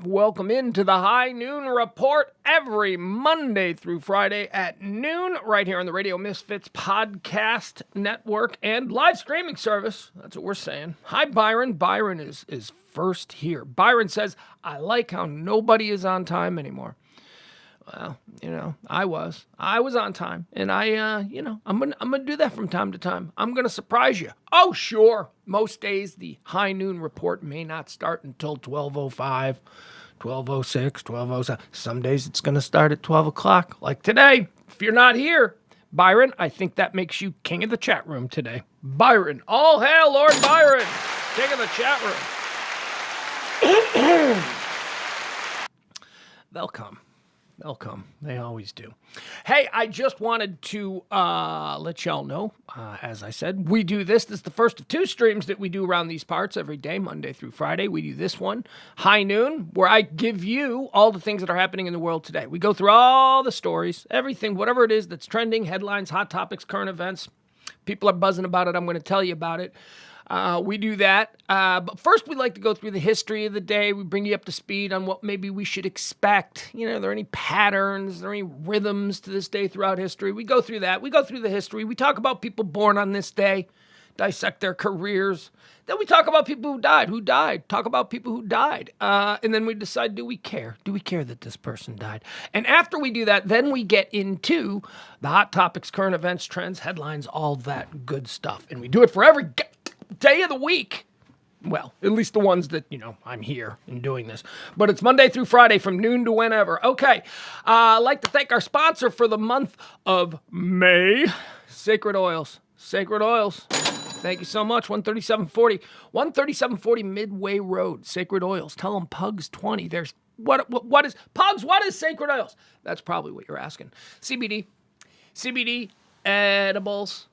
Welcome into the High Noon Report every Monday through Friday at noon, right here on the Radio Misfits podcast network and live streaming service. That's what we're saying. Hi, Byron. Byron is first here. Byron says, I like how nobody is on time anymore. Well, I was on time, and I'm gonna do that from time to time. I'm gonna surprise you. Oh, sure. Most days the High Noon Report may not start until 12:05, 12:06, 12:07. Some days it's gonna start at 12 o'clock, like today. If you're not here, Byron, I think that makes you king of the chat room today. Byron, all hail Lord Byron, king of the chat room. They'll come. They always do. Hey, I just wanted to let y'all know, as I said, we do this. This is the first of two streams that we do around these parts every day, Monday through Friday. We do this one, High Noon, where I give you all the things that are happening in the world today. We go through all the stories, everything, whatever it is that's trending, headlines, hot topics, current events. People are buzzing about it. I'm going to tell you about it. We do that. But first, we like to go through the history of the day. We bring you up to speed on what maybe we should expect. Are there any patterns? Are there any rhythms to this day throughout history? We go through that. We go through the history. We talk about people born on this day, dissect their careers. Then we talk about people who died, talk about people who died. And then we decide, do we care? Do we care that this person died? And after we do that, then we get into the hot topics, current events, trends, headlines, all that good stuff. And we do it for every day of the week. Well, at least the ones that, I'm here and doing this. But it's Monday through Friday from noon to whenever. Okay. I'd like to thank our sponsor for the month of May, Sacred Oils. Sacred Oils. Thank you so much. 13740 Midway Road, Sacred Oils. Tell them Pugs 20. There's what is Pugs? What is Sacred Oils? That's probably what you're asking. CBD edibles.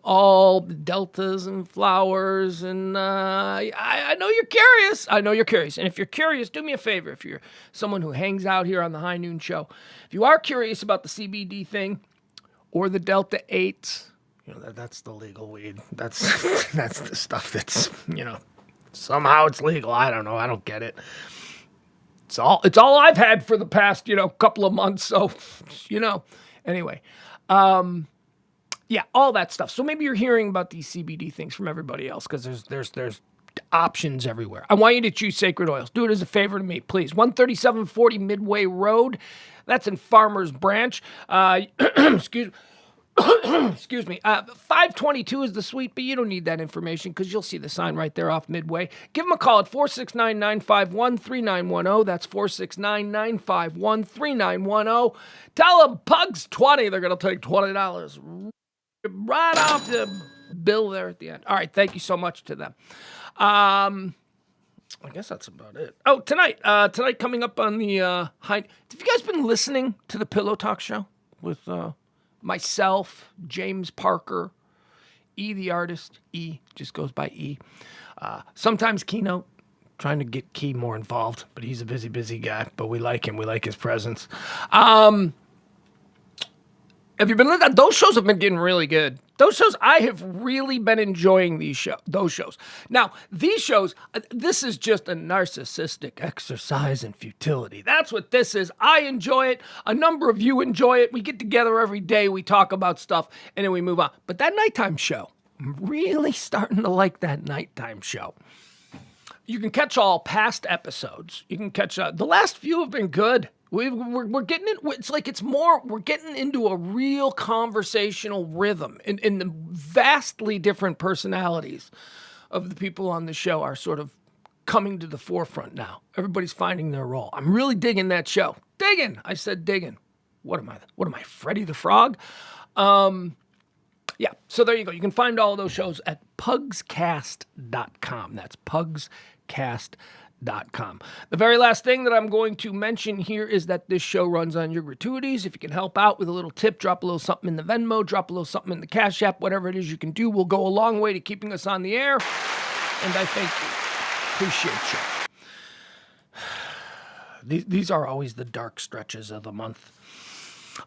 All deltas and flowers, and I know you're curious. And if you're curious, do me a favor. If you're someone who hangs out here on the High Noon Show, if you are curious about the CBD thing or the Delta 8s, that's the legal weed. That's the stuff that's, somehow it's legal. I don't know. I don't get it. It's all I've had for the past, couple of months. So, anyway, yeah, all that stuff. So maybe you're hearing about these CBD things from everybody else because there's options everywhere. I want you to choose Sacred Oils. Do it as a favor to me, please. 13740 Midway Road. That's in Farmers Branch. Excuse me. 522 is the suite, but you don't need that information because you'll see the sign right there off Midway. Give them a call at 469-951-3910. That's 469-951-3910. Tell them Pugs 20. They're going to take $20 right off the bill there at the end. All right, thank you so much to them. I guess that's about it. Oh, tonight coming up on the high. Have you guys been listening to the Pillow Talk show with myself, James Parker, E the artist? E just goes by E. Sometimes Keynote, trying to get Key more involved, but he's a busy guy. But we like him. We like his presence. Have you been listening? Those shows have been getting really good. Those shows, I have really been enjoying those shows. Now, these shows, this is just a narcissistic exercise in futility. That's what this is. I enjoy it. A number of you enjoy it. We get together every day. We talk about stuff, and then we move on. But that nighttime show, I'm really starting to like that nighttime show. You can catch all past episodes. You can catch, the last few have been good. We're getting it. It's like we're getting into a real conversational rhythm, and the vastly different personalities of the people on the show are sort of coming to the forefront now. Everybody's finding their role. I'm really digging that show. Digging. I said digging. What am I, Freddy the Frog? Yeah, so there you go. You can find all of those shows at pugscast.com. That's pugscast.com. The very last thing that I'm going to mention here is that this show runs on your gratuities. If you can help out with a little tip, drop a little something in the Venmo, drop a little something in the Cash App, whatever it is you can do will go a long way to keeping us on the air. And I thank you. Appreciate you. These are always the dark stretches of the month.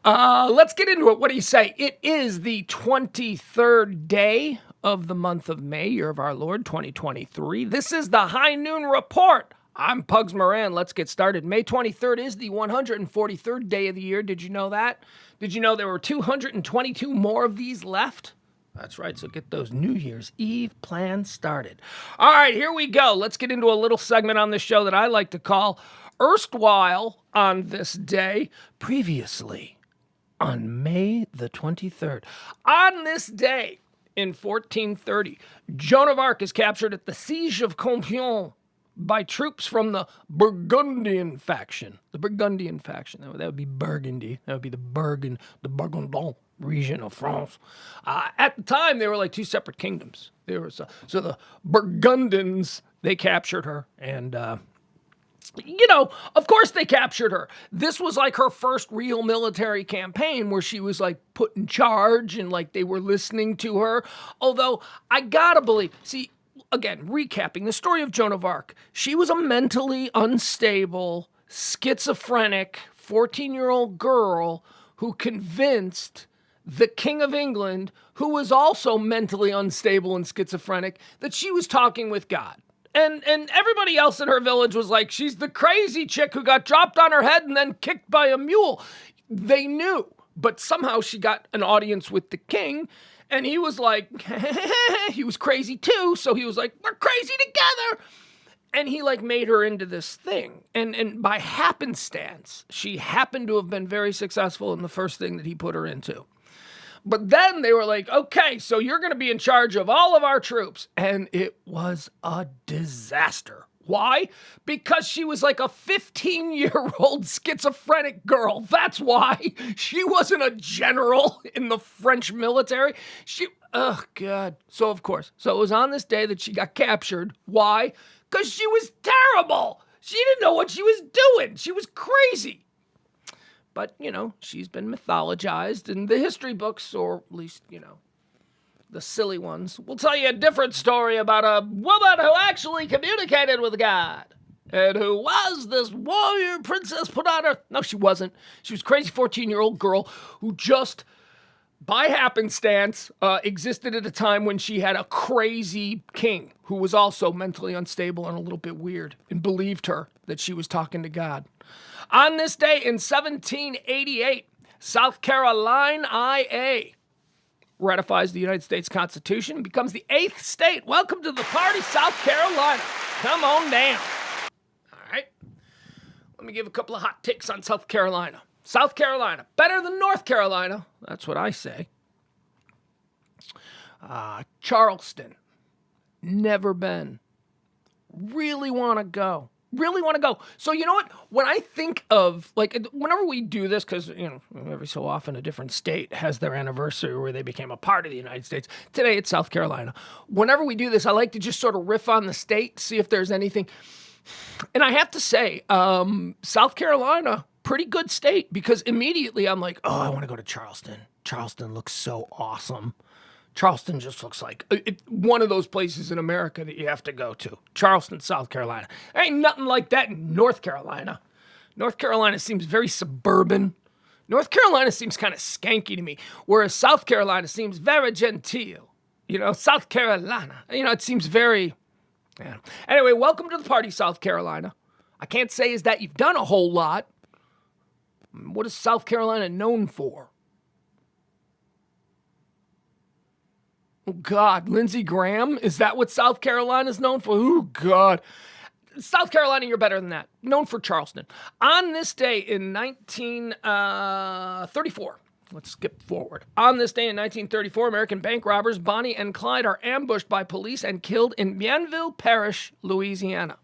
Let's get into it. What do you say? It is the 23rd day of the month of May, year of our Lord, 2023. This is the High Noon Report. I'm Pugs Moran. Let's get started. May 23rd is the 143rd day of the year. Did you know that? Did you know there were 222 more of these left? That's right, so get those New Year's Eve plans started. All right, here we go. Let's get into a little segment on this show that I like to call Erstwhile on this day, previously on May the 23rd. On this day in 1430, Joan of Arc is captured at the Siege of Compiègne by troops from the Burgundian faction. The Burgundian faction. That would be Burgundy. That would be the Burgundon region of France. At the time, they were like two separate kingdoms. So the Burgundians, they captured her. And, of course they captured her. This was like her first real military campaign where she was like put in charge and like they were listening to her. Although I gotta believe, again, recapping the story of Joan of Arc. She was a mentally unstable, schizophrenic 14-year-old girl who convinced the King of England, who was also mentally unstable and schizophrenic, that she was talking with God. And everybody else in her village was like, she's the crazy chick who got dropped on her head and then kicked by a mule. They knew, but somehow she got an audience with the king. And he was like, he was crazy too. So he was like, we're crazy together. And he like made her into this thing. And by happenstance, she happened to have been very successful in the first thing that he put her into. But then they were like, okay, so you're going to be in charge of all of our troops. And it was a disaster. Why? Because she was like a 15-year-old schizophrenic girl. That's why. She wasn't a general in the French military. Oh, God. So, of course. So it was on this day that she got captured. Why? Because she was terrible. She didn't know what she was doing. She was crazy. But, she's been mythologized in the history books, or at least, the silly ones. We'll tell you a different story about a woman who actually communicated with God. And who was this warrior princess put on earth? No, she wasn't. She was a crazy 14-year-old girl who just, by happenstance, existed at a time when she had a crazy king who was also mentally unstable and a little bit weird and believed her that she was talking to God. On this day in 1788, South Carolina IA ratifies the United States Constitution and becomes the 8th state. Welcome to the party, South Carolina. Come on down. All right. Let me give a couple of hot takes on South Carolina. South Carolina, better than North Carolina. That's what I say. Charleston, never been. Really want to go. So you know what? When I think of, whenever we do this, because, every so often a different state has their anniversary where they became a part of the United States. Today it's South Carolina. Whenever we do this, I like to just sort of riff on the state, see if there's anything. And I have to say, South Carolina, pretty good state, because immediately I'm like, oh, I want to go to Charleston. Charleston looks so awesome. Charleston just looks like one of those places in America that you have to go to. Charleston, South Carolina. There ain't nothing like that in North Carolina. North Carolina seems very suburban. North Carolina seems kind of skanky to me, whereas South Carolina seems very genteel. South Carolina. It seems very... Yeah. Anyway, welcome to the party, South Carolina. I can't say is that you've done a whole lot. What is South Carolina known for? Oh, God, Lindsey Graham? Is that what South Carolina's known for? Oh, God. South Carolina, you're better than that. Known for Charleston. On this day in 1934, let's skip forward. On this day in 1934, American bank robbers Bonnie and Clyde are ambushed by police and killed in Bienville Parish, Louisiana.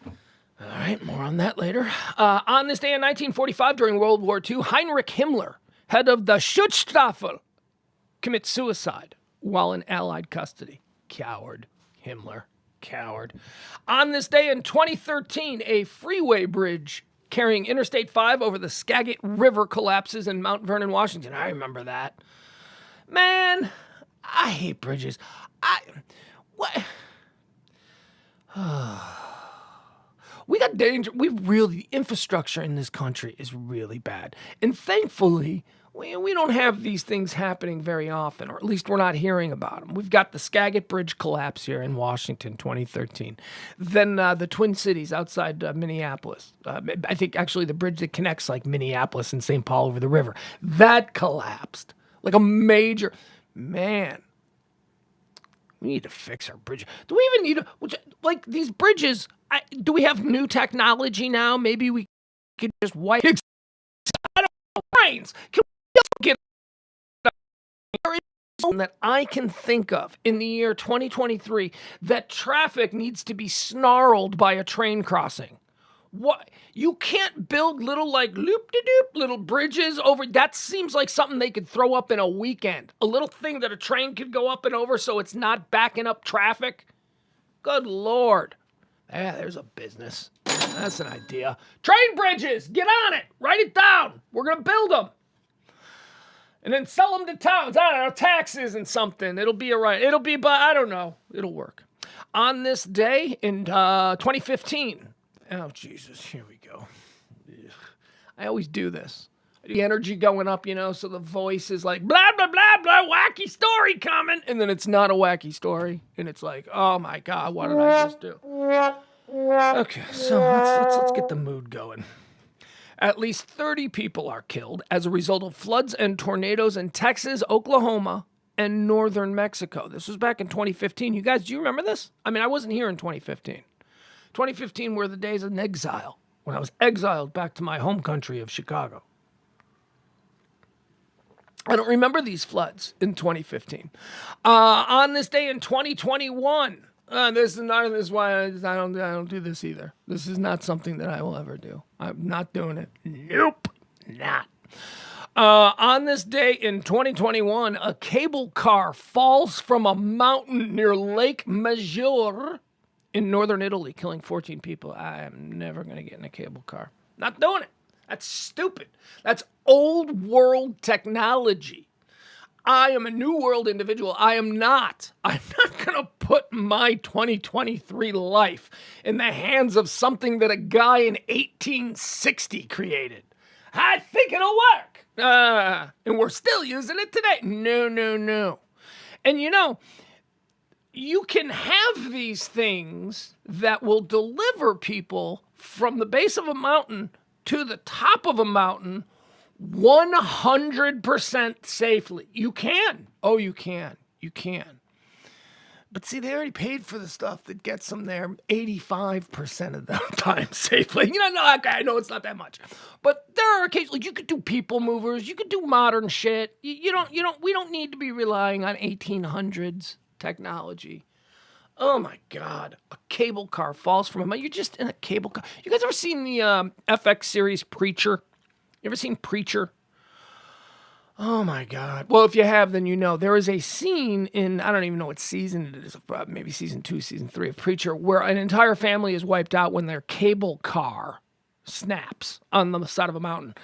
All right, more on that later. On this day in 1945, during World War II, Heinrich Himmler, head of the Schutzstaffel, commits suicide while in Allied custody. Coward. Himmler. Coward. On this day in 2013, a freeway bridge carrying Interstate 5 over the Skagit River collapses in Mount Vernon, Washington. I remember that. Man, I hate bridges. We got danger. The infrastructure in this country is really bad. And thankfully, we don't have these things happening very often, or at least we're not hearing about them. We've got the Skagit Bridge collapse here in Washington, 2013. Then the Twin Cities outside Minneapolis. I think actually the bridge that connects like Minneapolis and St. Paul over the river. That collapsed. Like a major, man. We need to fix our bridge. Do we even need like these bridges? Do we have new technology now? Maybe we could just wipe it out of brains. Can we just get that I can think of in the year 2023 that traffic needs to be snarled by a train crossing? What? You can't build little like loop-de-doop little bridges over. That seems like something they could throw up in a weekend. A little thing that a train could go up and over so it's not backing up traffic. Good Lord. Yeah, there's a business. That's an idea. Train bridges, get on it. Write it down. We're going to build them. And then sell them to towns. I don't know, taxes and something. It'll be all right. But I don't know. It'll work. On this day in 2015. Oh, Jesus, here we go. Ugh. I always do this. The energy going up, so the voice is like, blah, blah, blah, blah, wacky story coming. And then it's not a wacky story. And it's like, oh, my God, what did I just do? Okay, so let's get the mood going. At least 30 people are killed as a result of floods and tornadoes in Texas, Oklahoma, and northern Mexico. This was back in 2015. You guys, do you remember this? I mean, I wasn't here in 2015. 2015 were the days of exile, when I was exiled back to my home country of Chicago. I don't remember these floods in 2015. On this day in 2021, this is why I don't do this either. This is not something that I will ever do. I'm not doing it. Nope, not. On this day in 2021, a cable car falls from a mountain near Lake Maggiore in northern Italy, killing 14 people. I am never going to get in a cable car. Not doing it. That's stupid. That's old world technology. I am a new world individual. I'm not going to put my 2023 life in the hands of something that a guy in 1860 created. I think it'll work. And we're still using it today. No. And you can have these things that will deliver people from the base of a mountain to the top of a mountain 100% safely. You can. Oh, you can. You can. But see, they already paid for the stuff that gets them there 85% of the time safely. I know it's not that much. But there are occasionally, you could do people movers. You could do modern shit. We don't need to be relying on 1800s technology. Oh my God. A cable car falls from a mountain. You're just in a cable car. You guys ever seen the FX series Preacher? You ever seen Preacher? Oh my God. Well, if you have, then you know. There is a scene in, I don't even know what season it is, maybe season 2, season 3 of Preacher, where an entire family is wiped out when their cable car snaps on the side of a mountain.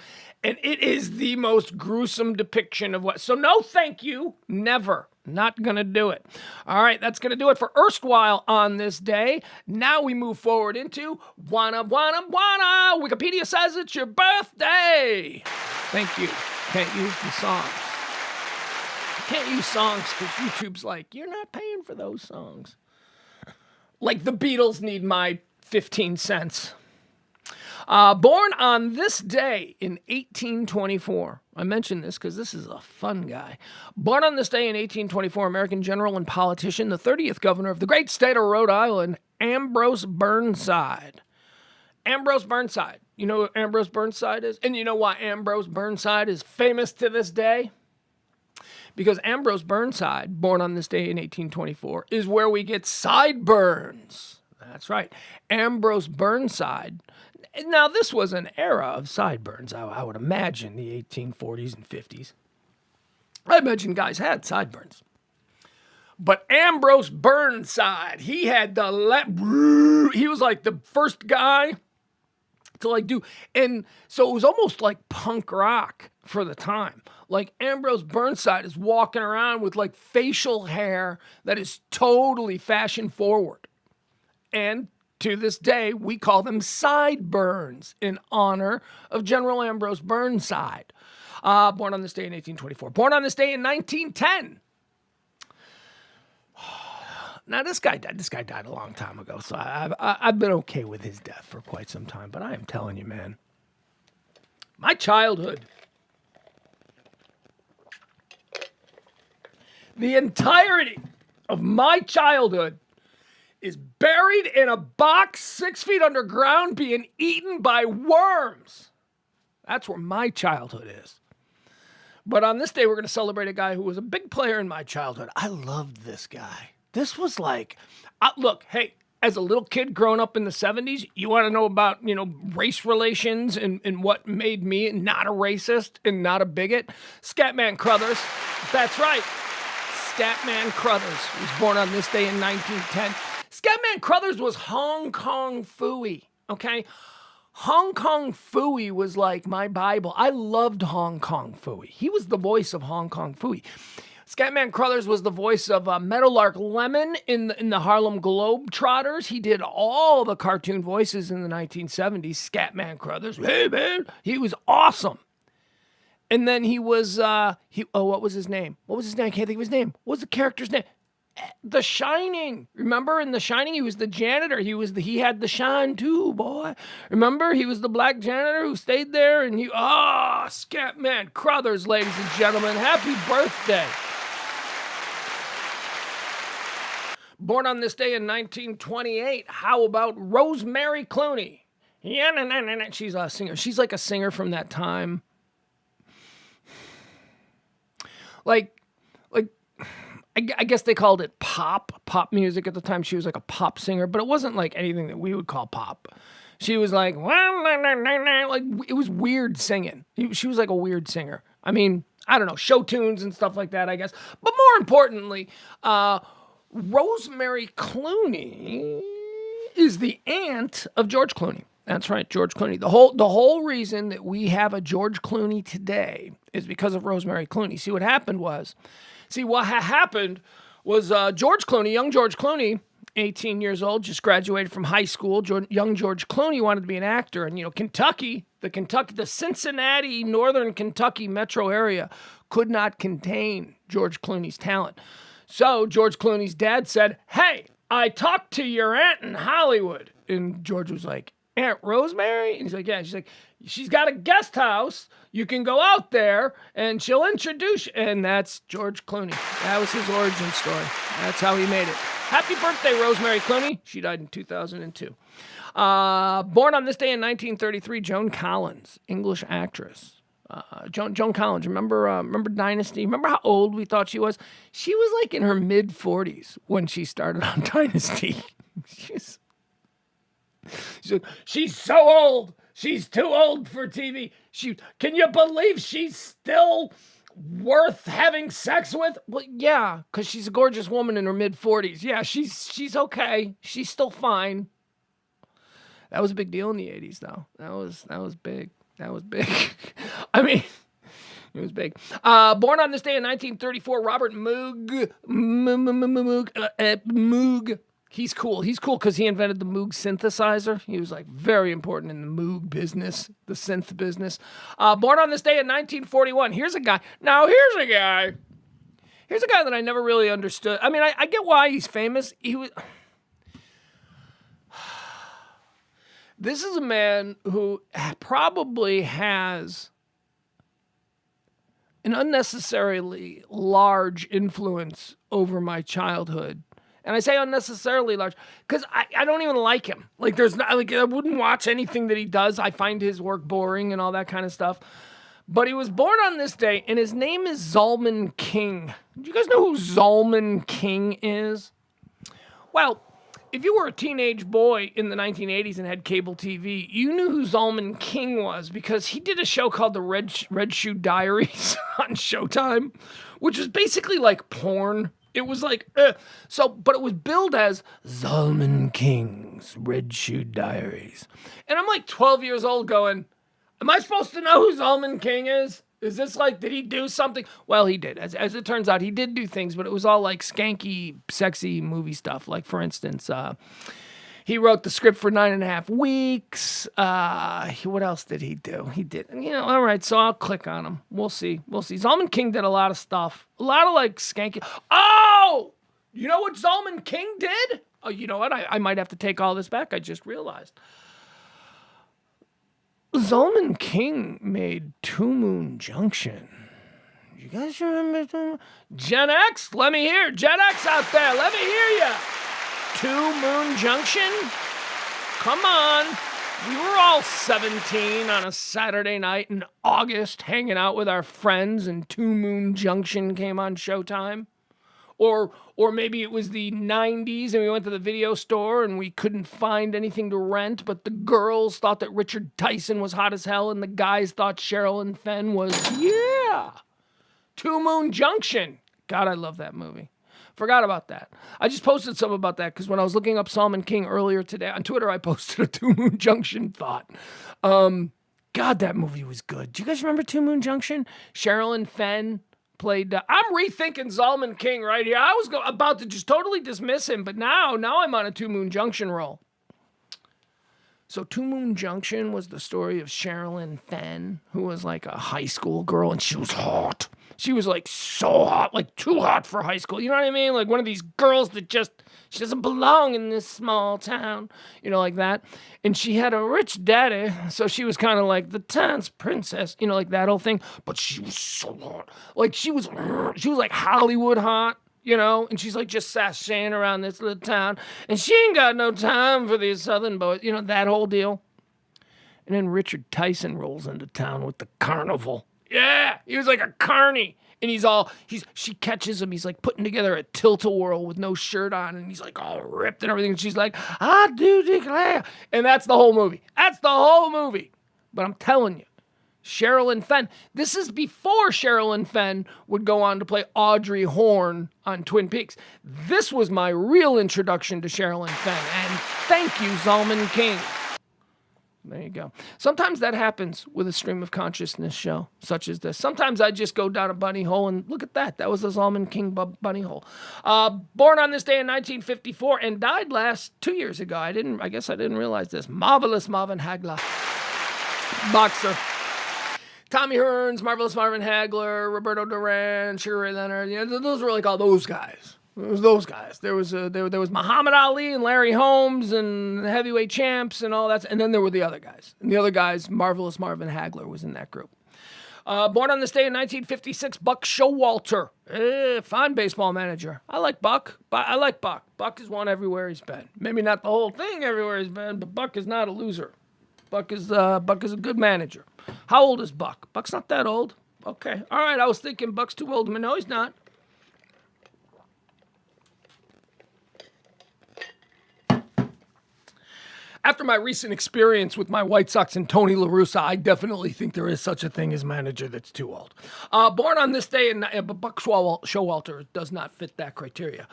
And it is the most gruesome depiction of what. So no, thank you. Never. Not going to do it. All right, that's going to do it for Erstwhile on this day. Now we move forward into Wanna. Wikipedia says it's your birthday. Thank you. Can't use the songs. Can't use songs because YouTube's like, you're not paying for those songs. Like the Beatles need my 15 cents. Born on this day in 1824. I mention this because this is a fun guy. Born on this day in 1824, American general and politician, the 30th governor of the great state of Rhode Island, Ambrose Burnside. Ambrose Burnside. You know who Ambrose Burnside is? And you know why Ambrose Burnside is famous to this day? Because Ambrose Burnside, born on this day in 1824, is where we get sideburns. That's right. Ambrose Burnside. Now, this was an era of sideburns, I would imagine, the 1840s and 50s. I imagine guys had sideburns. But Ambrose Burnside, he had he was like the first guy to do, and so it was almost like punk rock for the time. Like Ambrose Burnside is walking around with facial hair that is totally fashion forward. And To this day, we call them sideburns in honor of General Ambrose Burnside. Born on this day in 1824. Born on this day in 1910. Now, this guy died. This guy died a long time ago, so I've been okay with his death for quite some time. But I am telling you, man, my childhood, the entirety of my childhood is buried in a box 6 feet underground being eaten by worms. That's where my childhood is. But on this day, we're going to celebrate a guy who was a big player in my childhood. I loved this guy. This was like, look, hey, as a little kid growing up in the 70s, you want to know about, race relations and what made me not a racist and not a bigot? Scatman Crothers. That's right. Scatman Crothers was born on this day in 1910. Scatman Crothers was Hong Kong Phooey, okay? Hong Kong Phooey was like my Bible. I loved Hong Kong Phooey. He was the voice of Hong Kong Phooey. Scatman Crothers was the voice of Meadowlark Lemon in the Harlem Globetrotters. He did all the cartoon voices in the 1970s. Scatman Crothers, hey man, he was awesome. And then he was, what was his name? What was his name? I can't think of his name. What was the character's name? The Shining. Remember in The Shining, he was the janitor. He had the shine too, boy. Remember, he was the black janitor who stayed there and Scatman Crothers, ladies and gentlemen. Happy birthday. Born on this day in 1928. How about Rosemary Clooney? Yeah, she's a singer. She's like a singer from that time. Like, I guess they called it pop music at the time. She was like a pop singer, but it wasn't like anything that we would call pop. She was like it was weird singing. She was like a weird singer. I mean, I don't know, show tunes and stuff like that, I guess. But more importantly, Rosemary Clooney is the aunt of George Clooney. That's right, George Clooney. The whole reason that we have a George Clooney today is because of Rosemary Clooney. What happened was George Clooney, young George Clooney, 18 years old, just graduated from high school. Young George Clooney wanted to be an actor. And, Kentucky, the Cincinnati, northern Kentucky metro area could not contain George Clooney's talent. So George Clooney's dad said, hey, I talked to your aunt in Hollywood. And George was like, Aunt Rosemary? And he's like, yeah. She's like, she's got a guest house. You can go out there and she'll introduce you. And that's George Clooney. That was his origin story. That's how he made it. Happy birthday, Rosemary Clooney. She died in 2002. Born on this day in 1933, Joan Collins, English actress. Joan Collins, remember Dynasty? Remember how old we thought she was? She was like in her mid-40s when she started on Dynasty. She's so old. She's too old for TV. Can you believe she's still worth having sex with? Well, yeah, because she's a gorgeous woman in her mid-40s. Yeah, she's okay. She's still fine. That was a big deal in the 80s, though. That was big. That was big. I mean, it was big. Born on this day in 1934, Robert Moog. Moog. He's cool. He's cool because he invented the Moog synthesizer. He was like very important in the Moog business, the synth business. Born on this day in 1941. Here's a guy that I never really understood. I mean, I get why he's famous. This is a man who probably has an unnecessarily large influence over my childhood. And I say unnecessarily large because I don't even like him. Like, I wouldn't watch anything that he does. I find his work boring and all that kind of stuff. But he was born on this day, and his name is Zalman King. Do you guys know who Zalman King is? Well, if you were a teenage boy in the 1980s and had cable TV, you knew who Zalman King was because he did a show called the Red Shoe Diaries on Showtime, which was basically like porn. It was like, but it was billed as Zalman King's Red Shoe Diaries. And I'm like 12 years old going, am I supposed to know who Zalman King is? Is this like, did he do something? Well, he did. As it turns out, he did do things, but it was all like skanky, sexy movie stuff. Like, for instance, He wrote the script for 9.5 Weeks. What else did he do? He did, all right, so I'll click on him. We'll see. Zalman King did a lot of stuff. A lot of like skanky. Oh! You know what Zalman King did? Oh, you know what? I might have to take all this back. I just realized. Zalman King made Two Moon Junction. You guys remember Gen X? Let me hear. Gen X out there, let me hear you. Two Moon Junction? Come on. We were all 17 on a Saturday night in August hanging out with our friends, and Two Moon Junction came on Showtime. Or maybe it was the 90s and we went to the video store and we couldn't find anything to rent, but the girls thought that Richard Tyson was hot as hell and the guys thought Sherilyn Fenn was, yeah. Two Moon Junction. God, I love that movie. Forgot about that. I just posted something about that because when I was looking up Zalman King earlier today on Twitter, I posted a Two Moon Junction thought. God, that movie was good. Do you guys remember Two Moon Junction? Sherilyn Fenn played. I'm rethinking Zalman King right here. I was about to just totally dismiss him, but now I'm on a Two Moon Junction roll. So Two Moon Junction was the story of Sherilyn Fenn, who was like a high school girl, and she was hot. She was like so hot, like too hot for high school. You know what I mean? Like one of these girls that she doesn't belong in this small town, like that. And she had a rich daddy, so she was kind of like the town's princess, like that whole thing. But she was so hot. Like she was like Hollywood hot. And she's like just sashaying around this little town. And she ain't got no time for these southern boys, that whole deal. And then Richard Tyson rolls into town with the carnival. Yeah, he was like a carny. And she catches him. He's like putting together a tilt-a-whirl with no shirt on. And he's like all ripped and everything. And she's like, I do declare. And that's the whole movie. But I'm telling you, Sherilyn Fenn. This is before Sherilyn Fenn would go on to play Audrey Horne on Twin Peaks. This was my real introduction to Sherilyn Fenn. And thank you, Zalman King. There you go. Sometimes that happens with a stream of consciousness show, such as this. Sometimes I just go down a bunny hole and look at that. That was the Zalman King bunny hole. Born on this day in 1954 and died 2 years ago. I guess I didn't realize this. Marvelous Marvin Hagler. Boxer. Tommy Hearns, Marvelous Marvin Hagler, Roberto Duran, Sugar Ray Leonard. Those were like all those guys. It was those guys. There was Muhammad Ali and Larry Holmes and the heavyweight champs and all that. And then there were the other guys. And the other guys, Marvelous Marvin Hagler was in that group. Born on this day in 1956, Buck Showalter. Fine baseball manager. I like Buck. Buck has won everywhere he's been. Maybe not the whole thing everywhere he's been, but Buck is not a loser. Buck is a good manager. How old is Buck? Buck's not that old. Okay. All right. I was thinking Buck's too old. No, he's not. After my recent experience with my White Sox and Tony La Russa, I definitely think there is such a thing as manager that's too old. Born on this day, but Buck Showalter does not fit that criteria.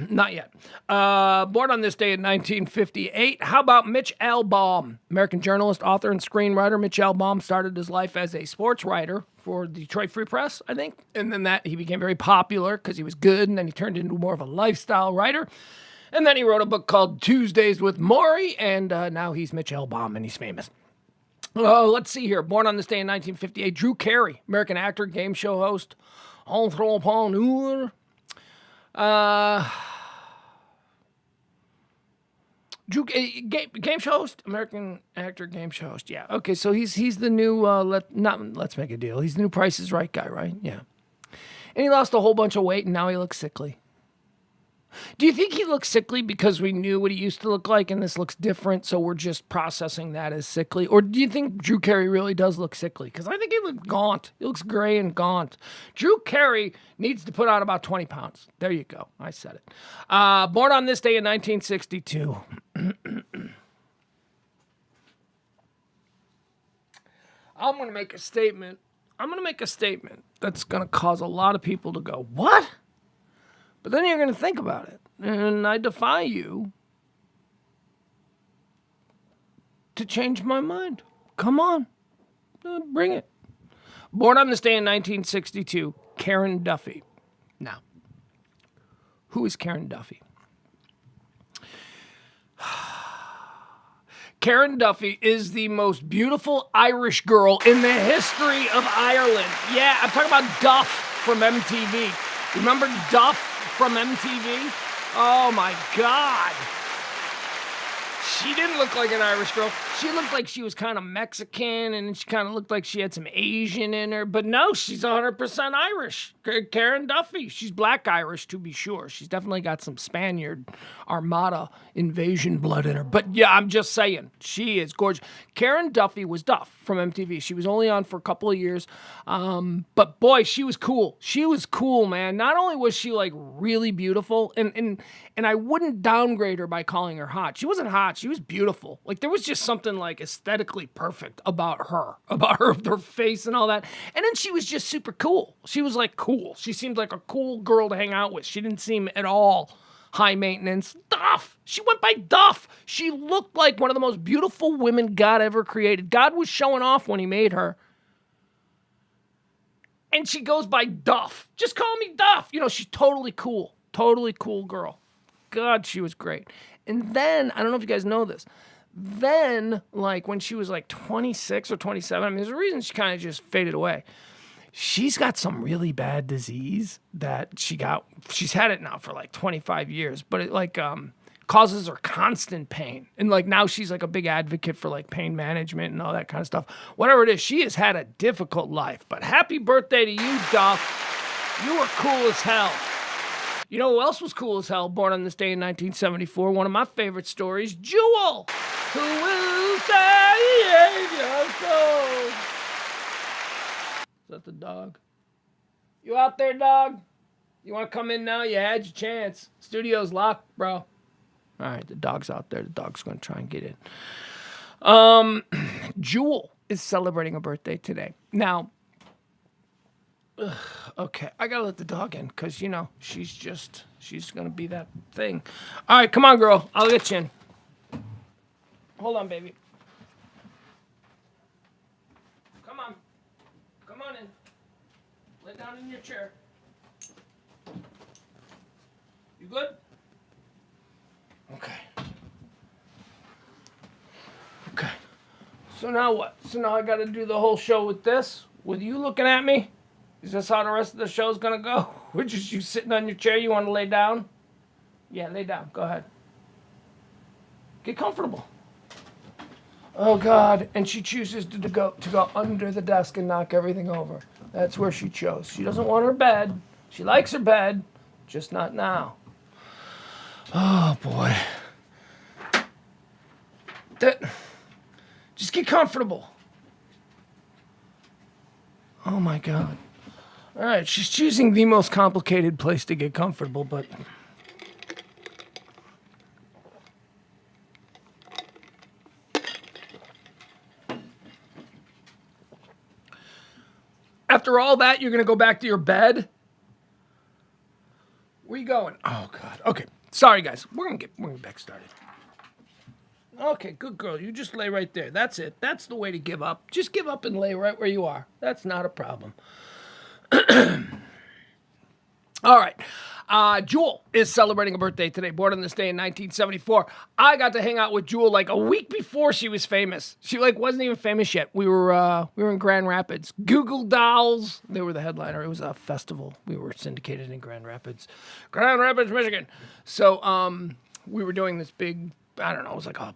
Not yet. Born on this day in 1958. How about Mitch Albom? American journalist, author, and screenwriter. Mitch Albom started his life as a sports writer for Detroit Free Press, I think. And then he became very popular because he was good, and then he turned into more of a lifestyle writer. And then he wrote a book called Tuesdays with Maury, and now he's Mitch Albom, and he's famous. Let's see here. Born on this day in 1958, Drew Carey, American actor, game show host, entrepreneur. Drew, game show host, American actor, game show host. Yeah, okay, so he's the new, let's make a deal. He's the new Price is Right guy, right? Yeah. And he lost a whole bunch of weight, and now he looks sickly. Do you think he looks sickly because we knew what he used to look like and this looks different, so we're just processing that as sickly? Or do you think Drew Carey really does look sickly? Because I think he looks gaunt. He looks gray and gaunt. Drew Carey needs to put on about 20 pounds. There you go. I said it. Born on this day in 1962. I'm going to make a statement. That's going to cause a lot of people to go, what? But then you're going to think about it. And I defy you to change my mind. Come on. Bring it. Born on this day in 1962, Karen Duffy. Now, who is Karen Duffy? Karen Duffy is the most beautiful Irish girl in the history of Ireland. Yeah, I'm talking about Duff from MTV. Remember Duff from MTV? Oh my God. She didn't look like an Irish girl. She looked like she was kind of Mexican, and she kind of looked like she had some Asian in her. But no, she's 100% Irish. Karen Duffy. She's black Irish, to be sure. She's definitely got some Spaniard Armada invasion blood in her. But yeah, I'm just saying, she is gorgeous. Karen Duffy was Duff from MTV. She was only on for a couple of years. But boy, she was cool. She was cool, man. Not only was she like really beautiful, and I wouldn't downgrade her by calling her hot. She wasn't hot. She was beautiful. Like, there was just something like aesthetically perfect about her, her face and all that. And then she was just super cool. She was like cool. She seemed like a cool girl to hang out with. She didn't seem at all high maintenance. Duff. She went by Duff. She looked like one of the most beautiful women God ever created. God was showing off when he made her. And she goes by Duff. Just call me Duff. You know, she's totally cool. Totally cool girl. God, she was great. And then, I don't know if you guys know this, then, like, when she was like 26 or 27, I mean, there's a reason she kind of just faded away. She's got some really bad disease that she's had it now for like 25 years, but it like causes her constant pain. And like now she's like a big advocate for like pain management and all that kind of stuff. Whatever it is, she has had a difficult life. But happy birthday to you, Duff. You were cool as hell. You know who else was cool as hell, born on this day in 1974? One of my favorite stories, Jewel. Who will save your soul? Is that the dog? You out there, dog? You want to come in now? You had your chance. Studio's locked, bro. All right, the dog's out there. The dog's going to try and get in. Jewel is celebrating a birthday today. Now, okay, I gotta let the dog in because, you know, she's gonna be that thing. All right, come on, girl. I'll get you in. Hold on, baby. Come on. Come on in. Lay down in your chair. You good? Okay. Okay. So now what? So now I gotta do the whole show with this? With you looking at me? Is this how the rest of the show's gonna go? We're just you sitting on your chair. You want to lay down? Yeah, lay down. Go ahead. Get comfortable. Oh God! And she chooses to go under the desk and knock everything over. That's where she chose. She doesn't want her bed. She likes her bed, just not now. Oh boy. Just get comfortable. Oh my God. All right, she's choosing the most complicated place to get comfortable, but after all that, you're going to go back to your bed? Where you going? Oh God. Okay. Sorry guys. We're going to get back started. Okay, good girl. You just lay right there. That's it. That's the way to give up. Just give up and lay right where you are. That's not a problem. All right. Jewel is celebrating a birthday today, born on this day in 1974. I got to hang out with Jewel like a week before she was famous. She like wasn't even famous yet. We were in Grand Rapids. Google Dolls, they were the headliner. It was a festival. We were syndicated in Grand Rapids, Michigan. So we were doing this big, I don't know, it was like a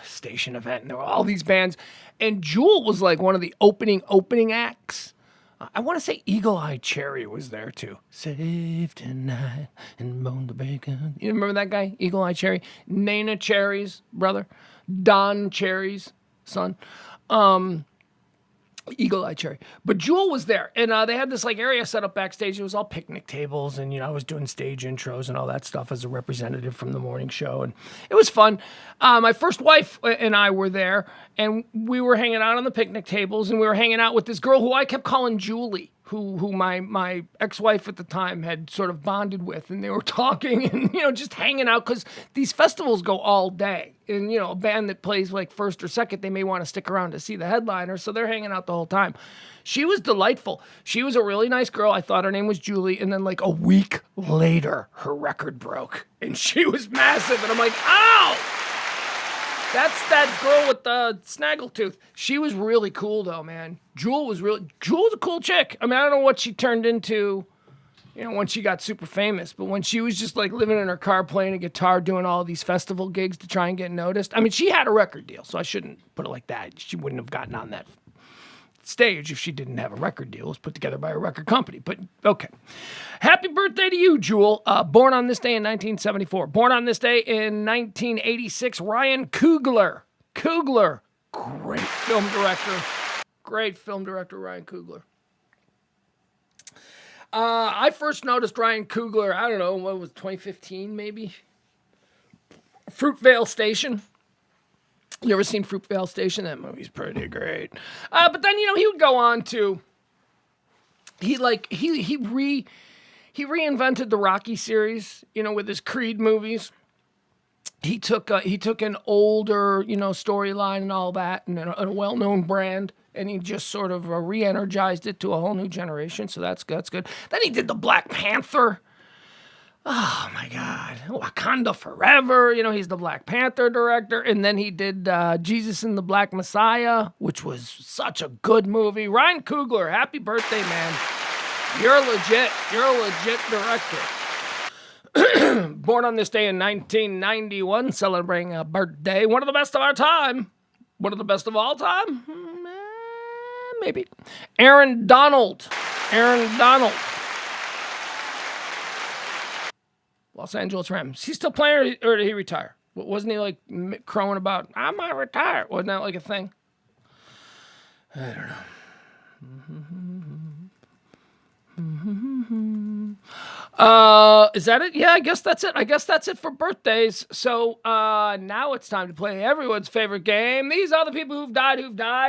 station event, and there were all these bands, and Jewel was like one of the opening acts. I want to say Eagle Eye Cherry was there too. Save tonight and bone the bacon. You remember that guy? Eagle Eye Cherry? Nana Cherry's brother. Don Cherry's son. Eagle Eye Cherry. But Jewel was there. And they had this like area set up backstage. It was all picnic tables. And, you know, I was doing stage intros and all that stuff as a representative from the morning show. And it was fun. My first wife and I were there. And we were hanging out on the picnic tables. And we were hanging out with this girl who I kept calling Julie. Who my ex-wife at the time had sort of bonded with, and they were talking and, you know, just hanging out, because these festivals go all day. And, you know, a band that plays like first or second, they may want to stick around to see the headliner, so they're hanging out the whole time. She was delightful. She was a really nice girl. I thought her name was Julie, and then like a week later, her record broke, and she was massive, and I'm like, ow! That's that girl with the snaggletooth. She was really cool, though, man. Jewel was a cool chick. I mean, I don't know what she turned into, when she got super famous, but when she was just like living in her car playing a guitar, doing all these festival gigs to try and get noticed. I mean, she had a record deal, so I shouldn't put it like that. She wouldn't have gotten on that stage if she didn't have a record deal. It was put together by a record company, but okay. Happy birthday to you, Jewel. Born on this day in 1974. Born on this day in 1986, Ryan Coogler. Great film director. Great film director, Ryan Coogler. I first noticed Ryan Coogler, I don't know, what was 2015 maybe? Fruitvale Station. You ever seen Fruitvale Station? That movie's pretty great. But then, he would go on to, he reinvented the Rocky series, with his Creed movies. He took an older, storyline and all that, and a well-known brand, and he just sort of re-energized it to a whole new generation. So that's good. Then he did the Black Panther. Oh my God, Wakanda Forever. He's the Black Panther director, and then he did Jesus and the Black Messiah, which was such a good movie. Ryan Coogler, happy birthday, man! You're legit director. Born on this day in 1991, celebrating a birthday. One of the best of our time. One of the best of all time? Maybe. Aaron Donald. Los Angeles Rams. Is he still playing or did he retire? Wasn't he like crowing about, I might retire? Wasn't that like a thing? I don't know. Is that it? Yeah, I guess that's it for birthdays. So now it's time to play everyone's favorite game. These are the people who've died.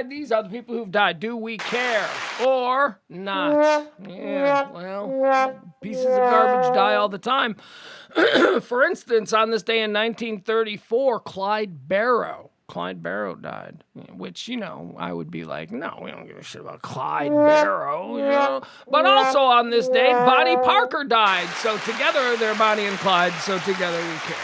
These are the people who've died. Do we care or not? Yeah, well, pieces of garbage die all the time. For instance, on this day in 1934, Clyde Barrow died, which, I would be like, no, we don't give a shit about Clyde Barrow, But also on this day, Bonnie Parker died. So together, they're Bonnie and Clyde, so together we care.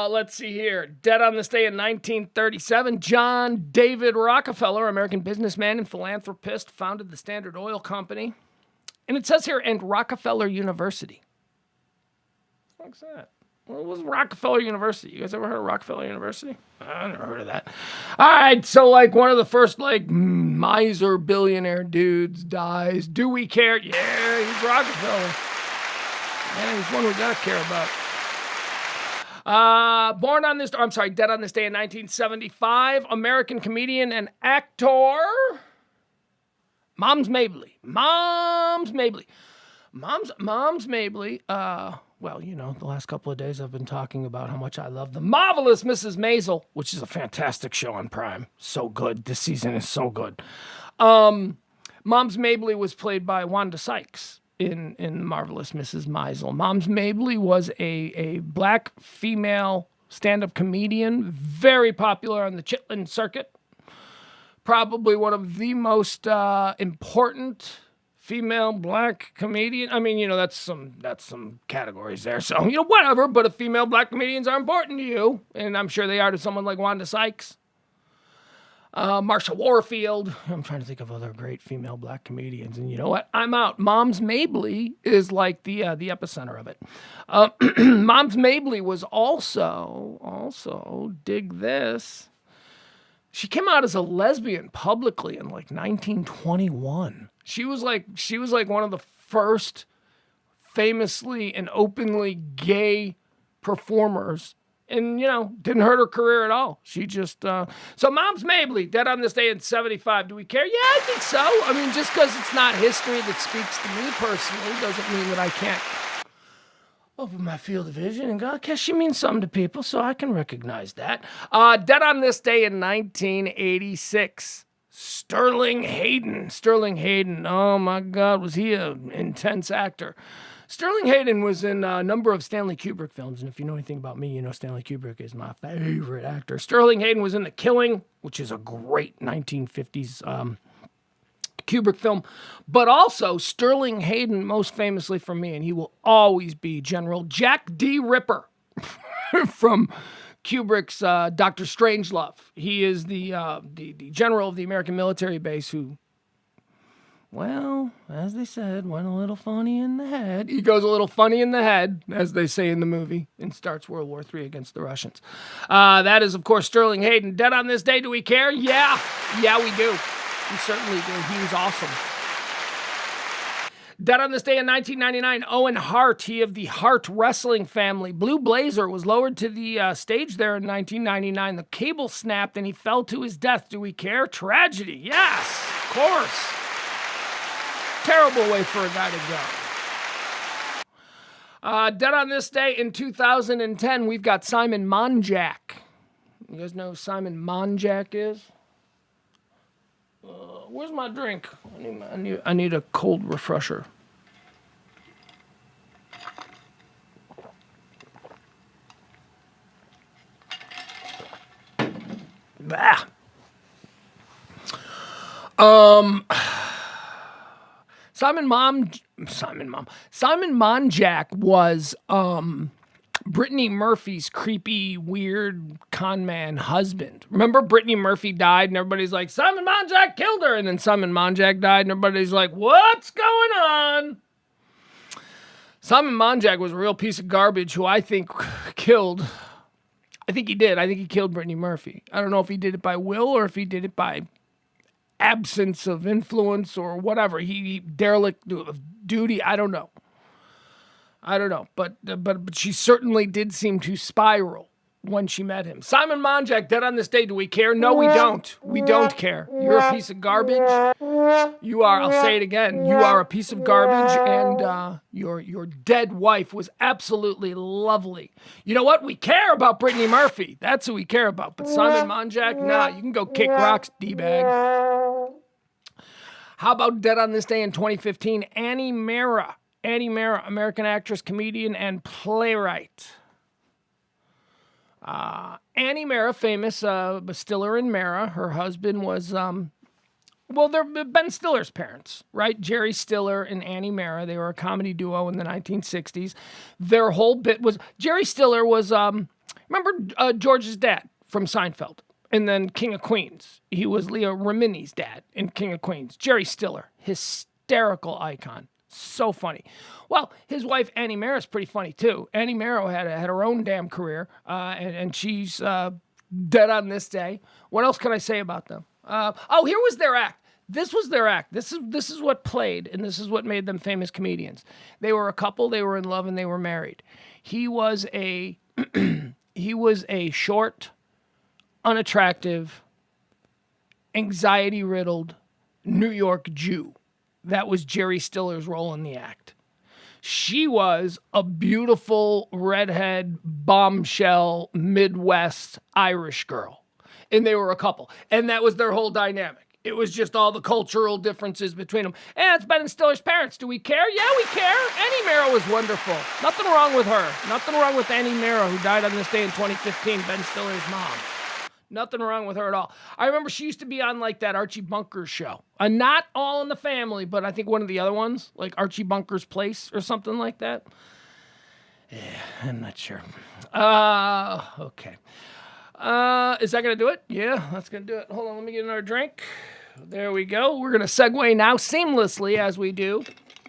Let's see here. Dead on this day in 1937, John David Rockefeller, American businessman and philanthropist, founded the Standard Oil Company. And it says here, and Rockefeller University. What's that? What was Rockefeller University? You guys ever heard of Rockefeller University? I never heard of that. All right, so one of the first miser billionaire dudes dies. Do we care? Yeah, he's Rockefeller. Yeah, he's one we gotta care about. Dead on this day in 1975, American comedian and actor Moms Mabley. The last couple of days I've been talking about how much I love The Marvelous Mrs. Maisel, which is a fantastic show on Prime. So good. This season is so good. Moms Mabley was played by Wanda Sykes in Marvelous Mrs. Maisel. Moms Mabley was a black female stand-up comedian, very popular on the Chitlin circuit. Probably one of the most important female black comedian. I mean, that's some categories there. So, whatever. But if female black comedians are important to you, and I'm sure they are to someone like Wanda Sykes, Marsha Warfield. I'm trying to think of other great female black comedians. And you know what? I'm out. Moms Mabley is like the epicenter of it. Moms Mabley was also, dig this, she came out as a lesbian publicly in 1921. She was like one of the first famously and openly gay performers, and didn't hurt her career at all. She just so Moms Mabley, dead on this day in 75. Do we care? Yeah, I think so. I mean, just because it's not history that speaks to me personally doesn't mean that I can't open my field of vision and go, okay, she means something to people, so I can recognize that. Dead on this day in 1986, Sterling Hayden. Oh my God, was he an intense actor? Sterling Hayden was in a number of Stanley Kubrick films, and if you know anything about me, Stanley Kubrick is my favorite actor. Sterling Hayden was in The Killing, which is a great 1950s Kubrick film, but also Sterling Hayden, most famously for me, and he will always be General Jack D. Ripper from Kubrick's Dr. Strangelove. He is the general of the American military base who, well, as they said, went a little funny in the head. He goes a little funny in the head, as they say in the movie, and starts World War III against the Russians. That is, of course, Sterling Hayden. Dead on this day, do we care? Yeah. Yeah, we do. We certainly do. He was awesome. Dead on this day in 1999, Owen Hart, he of the Hart wrestling family. Blue Blazer was lowered to the stage there in 1999. The cable snapped and he fell to his death. Do we care? Tragedy. Yes, of course. Terrible way for a guy to go. Dead on this day in 2010, we've got Simon Monjack. You guys know who Simon Monjack is? Where's my drink? I need a cold refresher. Bah. Simon Monjack was Brittany Murphy's creepy, weird con man husband. Remember Brittany Murphy died and everybody's like, Simon Monjack killed her. And then Simon Monjack died and everybody's like, what's going on? Simon Monjack was a real piece of garbage who I think killed, I think he did. I think he killed Brittany Murphy. I don't know if he did it by will or if he did it by absence of influence or whatever. He derelict of duty. I don't know. But she certainly did seem to spiral when she met him. Simon Monjack, dead on this day. Do we care? No, we don't. We don't care. You're a piece of garbage. You are, I'll say it again, you are a piece of garbage, and your dead wife was absolutely lovely. You know what? We care about Brittany Murphy. That's who we care about. But Simon Monjack, nah, you can go kick rocks, D-bag. How about dead on this day in 2015, Annie Mara. Annie Mara, American actress, comedian, and playwright. Annie Mara, famous Stiller and Mara. Her husband was, they're Ben Stiller's parents, right? Jerry Stiller and Annie Mara. They were a comedy duo in the 1960s. Their whole bit was, Jerry Stiller was, remember George's dad from Seinfeld? And then King of Queens. He was Leo Remini's dad in King of Queens. Jerry Stiller, hysterical icon. So funny. Well, his wife, Annie Mara, is pretty funny, too. Annie Mara had her own damn career, and she's dead on this day. What else can I say about them? Here was their act. This was their act. This is what played, and this is what made them famous comedians. They were a couple, they were in love, and they were married. He was a short, unattractive, anxiety-riddled New York Jew. That was Jerry Stiller's role in the act. She was a beautiful, redhead, bombshell, Midwest Irish girl. And they were a couple. And that was their whole dynamic. It was just all the cultural differences between them. And it's Ben Stiller's parents. Do we care? Yeah, we care. Annie Mara was wonderful. Nothing wrong with her. Nothing wrong with Annie Mara, who died on this day in 2015, Ben Stiller's mom. Nothing wrong with her at all. I remember she used to be on like that Archie Bunker's show. Not All in the Family, but I think one of the other ones, like Archie Bunker's Place or something like that. Yeah, I'm not sure. Okay. Is that going to do it? Yeah, that's going to do it. Hold on, let me get another drink. There we go. We're going to segue now seamlessly, as we do,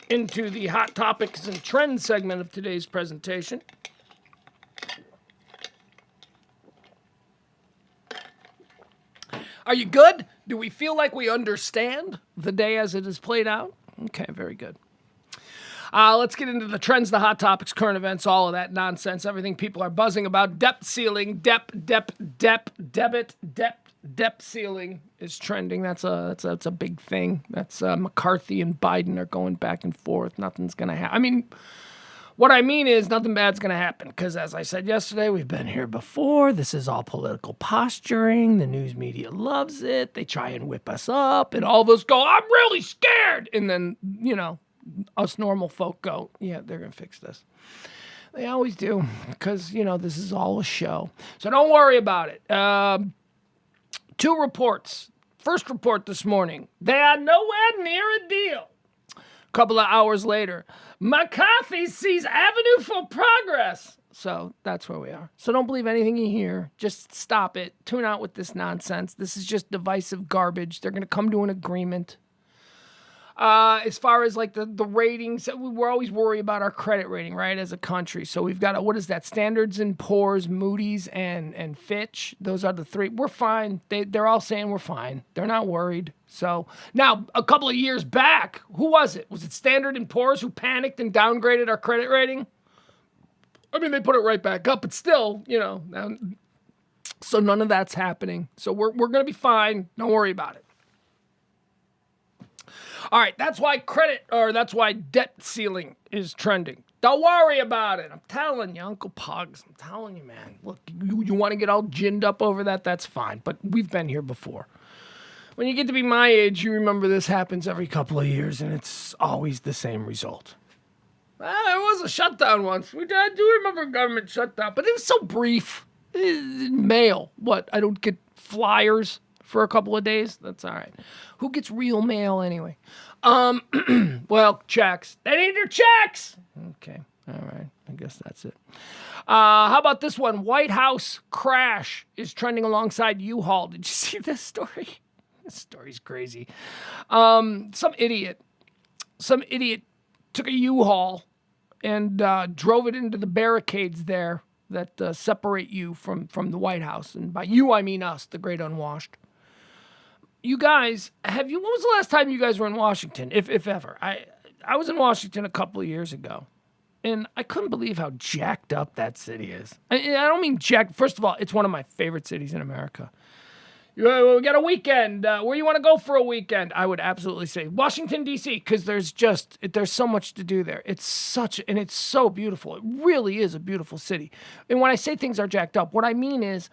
into the Hot Topics and Trends segment of today's presentation. Are you good? Do we feel like we understand the day as it is played out? Okay, very good. Let's get into the trends, the hot topics, current events, all of that nonsense, everything people are buzzing about. Debt ceiling, debit ceiling is trending. That's a big thing. That's McCarthy and Biden are going back and forth. Nothing's going to happen. I mean, what I mean is nothing bad's going to happen because, as I said yesterday, we've been here before. This is all political posturing. The news media loves it. They try and whip us up, and all of us go, I'm really scared. And then, us normal folk go, yeah, they're going to fix this. They always do because, this is all a show. So don't worry about it. 2 reports. First report this morning. They are nowhere near a deal. A couple of hours later, McCarthy sees avenue for progress. So that's where we are. So don't believe anything you hear. Just stop it. Tune out with this nonsense. This is just divisive garbage. They're going to come to an agreement. As far as like the ratings, we're always worried about our credit rating, right, as a country. So we've got, what is that? Standards and Poor's, Moody's, and Fitch. Those are the three. We're fine. They're all saying we're fine. They're not worried. So now, a couple of years back, who was it? Was it Standard and Poor's who panicked and downgraded our credit rating? I mean, they put it right back up, but still, so none of that's happening. So we're going to be fine. Don't worry about it. All right, that's why debt ceiling is trending. Don't worry about it. I'm telling you, Uncle Pugs. I'm telling you, man. Look, you want to get all ginned up over that? That's fine. But we've been here before. When you get to be my age, you remember this happens every couple of years, and it's always the same result. There was a shutdown once. I do remember a government shutdown, but it was so brief. Mail. What? I don't get flyers for a couple of days? That's all right. Who gets real mail anyway? Well, checks. They need their checks. Okay. All right. I guess that's it. How about this one? White House crash is trending alongside U-Haul. Did you see this story? This story's crazy. Some idiot took a U-Haul and drove it into the barricades there that separate you from the White House. And by you, I mean us, the great unwashed. You guys, when was the last time you guys were in Washington, if ever? I was in Washington a couple of years ago, and I couldn't believe how jacked up that city is. I don't mean jacked. First of all, it's one of my favorite cities in America. We got a weekend. Where you want to go for a weekend? I would absolutely say Washington, D.C., because there's so much to do there. It's so beautiful. It really is a beautiful city. And when I say things are jacked up, what I mean is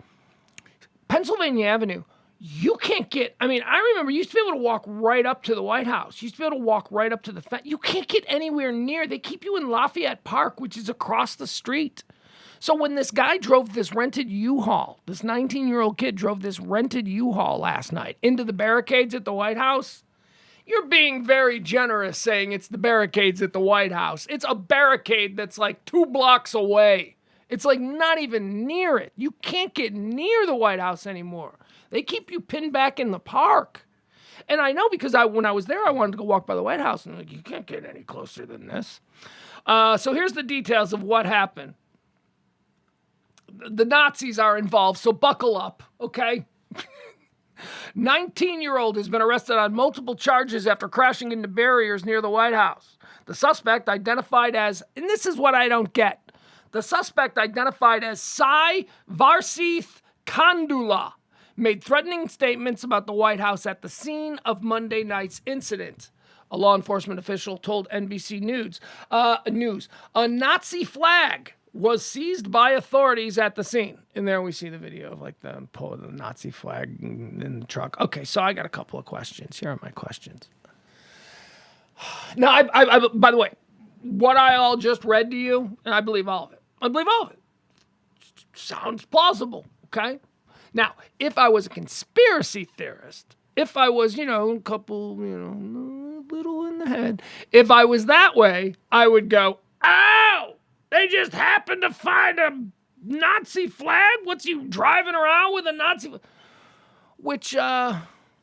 Pennsylvania Avenue, you can't get, I remember you used to be able to walk right up to the White House. You used to be able to walk right up to the fence. You can't get anywhere near. They keep you in Lafayette Park, which is across the street. So when this guy drove this rented U-Haul, this 19-year-old kid drove this rented U-Haul last night into the barricades at the White House, you're being very generous saying it's the barricades at the White House. It's a barricade that's like 2 blocks away. It's like not even near it. You can't get near the White House anymore. They keep you pinned back in the park. And I know because when I was there, I wanted to go walk by the White House. And I'm like, you can't get any closer than this. So here's the details of what happened. The Nazis are involved, so buckle up, okay? 19-year-old has been arrested on multiple charges after crashing into barriers near the White House. The suspect identified as, and this is what I don't get, the suspect identified as Sai Varsith Kandula made threatening statements about the White House at the scene of Monday night's incident. A law enforcement official told NBC News. A Nazi flag was seized by authorities at the scene. And there we see the video of like the pull of the Nazi flag in the truck. Okay, so I got a couple of questions. Here are my questions. Now, I by the way, what I all just read to you, and I believe all of it. I believe all of it. Sounds plausible, okay? Now, if I was a conspiracy theorist, if I was, a couple, a little in the head, if I was that way, I would go, ow! They just happened to find a Nazi flag? What's you driving around with a Nazi flag? Which, I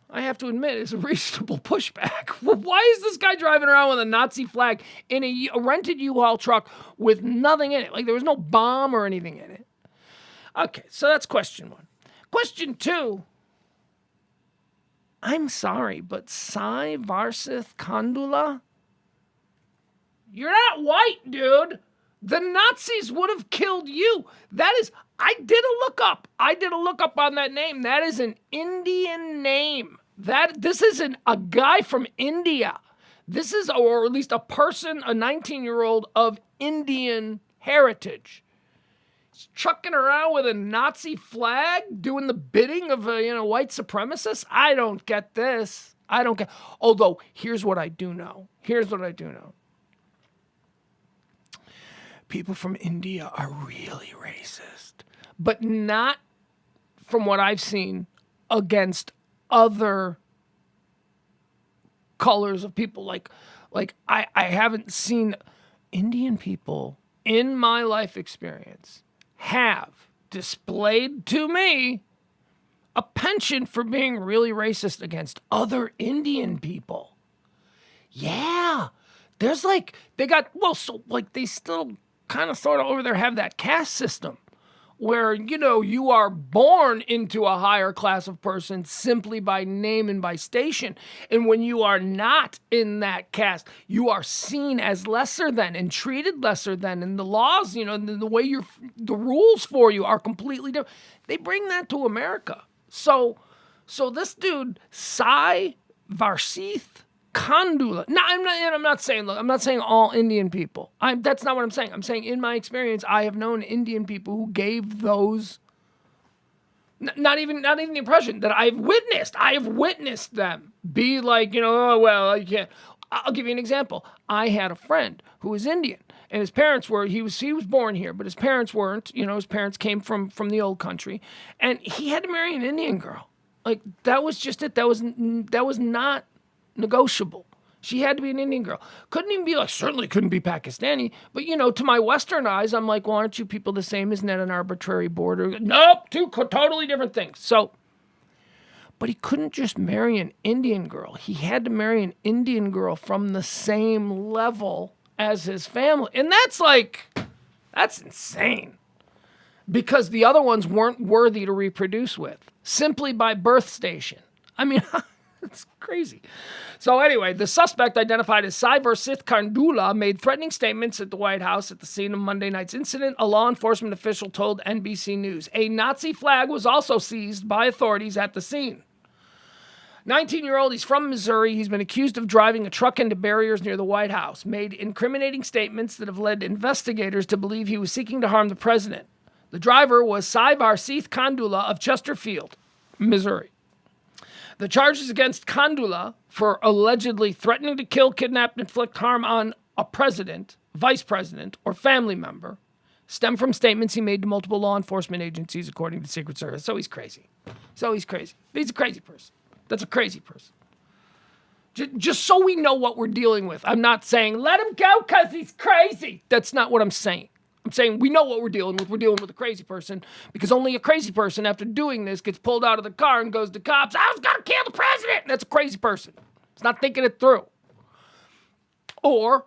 have to admit, is a reasonable pushback. Why is this guy driving around with a Nazi flag in a rented U-Haul truck with nothing in it? Like, there was no bomb or anything in it. Okay, so that's question one. Question two, I'm sorry, but Sai Varsith Kandula? You're not white, dude. The Nazis would have killed you. I did a lookup on that name. That is an Indian name. This isn't a guy from India. This is, or at least a person, a 19-year-old of Indian heritage. He's trucking around with a Nazi flag, doing the bidding of a white supremacist. I don't get this. Although, here's what I do know. People from India are really racist, but not from what I've seen against other colors of people. Like I haven't seen Indian people in my life experience have displayed to me a penchant for being really racist against other Indian people. Yeah. There's like, they still kind of sort of over there have that caste system where, you are born into a higher class of person simply by name and by station. And when you are not in that caste, you are seen as lesser than and treated lesser than. And the laws, the way the rules for you are completely different. They bring that to America. So this dude, Sai Varsith Kandula. No, I'm not saying all Indian people. That's not what I'm saying. I'm saying in my experience, I have known Indian people who gave those. Not even the impression that I've witnessed. I have witnessed them be like, oh well, you can't. I'll give you an example. I had a friend who was Indian, and his parents were. He was born here, but his parents weren't. His parents came from the old country, and he had to marry an Indian girl. Like that was just it. That was not negotiable. She had to be an Indian girl. Couldn't even be certainly couldn't be Pakistani. But, to my Western eyes, I'm like, well, aren't you people the same? Isn't that an arbitrary border? Nope, two totally different things. So, but he couldn't just marry an Indian girl. He had to marry an Indian girl from the same level as his family. And that's insane. Because the other ones weren't worthy to reproduce with, simply by birth station. I mean, it's crazy. So anyway, the suspect identified as Sai Varsith Kandula made threatening statements at the White House at the scene of Monday night's incident, a law enforcement official told NBC News. A Nazi flag was also seized by authorities at the scene. 19-year-old, he's from Missouri. He's been accused of driving a truck into barriers near the White House, made incriminating statements that have led investigators to believe he was seeking to harm the president. The driver was Sai Varsith Kandula of Chesterfield, Missouri. The charges against Kandula for allegedly threatening to kill, kidnap, and inflict harm on a president, vice president, or family member stem from statements he made to multiple law enforcement agencies, according to the Secret Service. So he's crazy. He's a crazy person. That's a crazy person. Just so we know what we're dealing with. I'm not saying, let him go because he's crazy. That's not what I'm saying. I'm saying we know what we're dealing with. We're dealing with a crazy person because only a crazy person, after doing this, gets pulled out of the car and goes to cops. I was going to kill the president. That's a crazy person. It's not thinking it through. Or,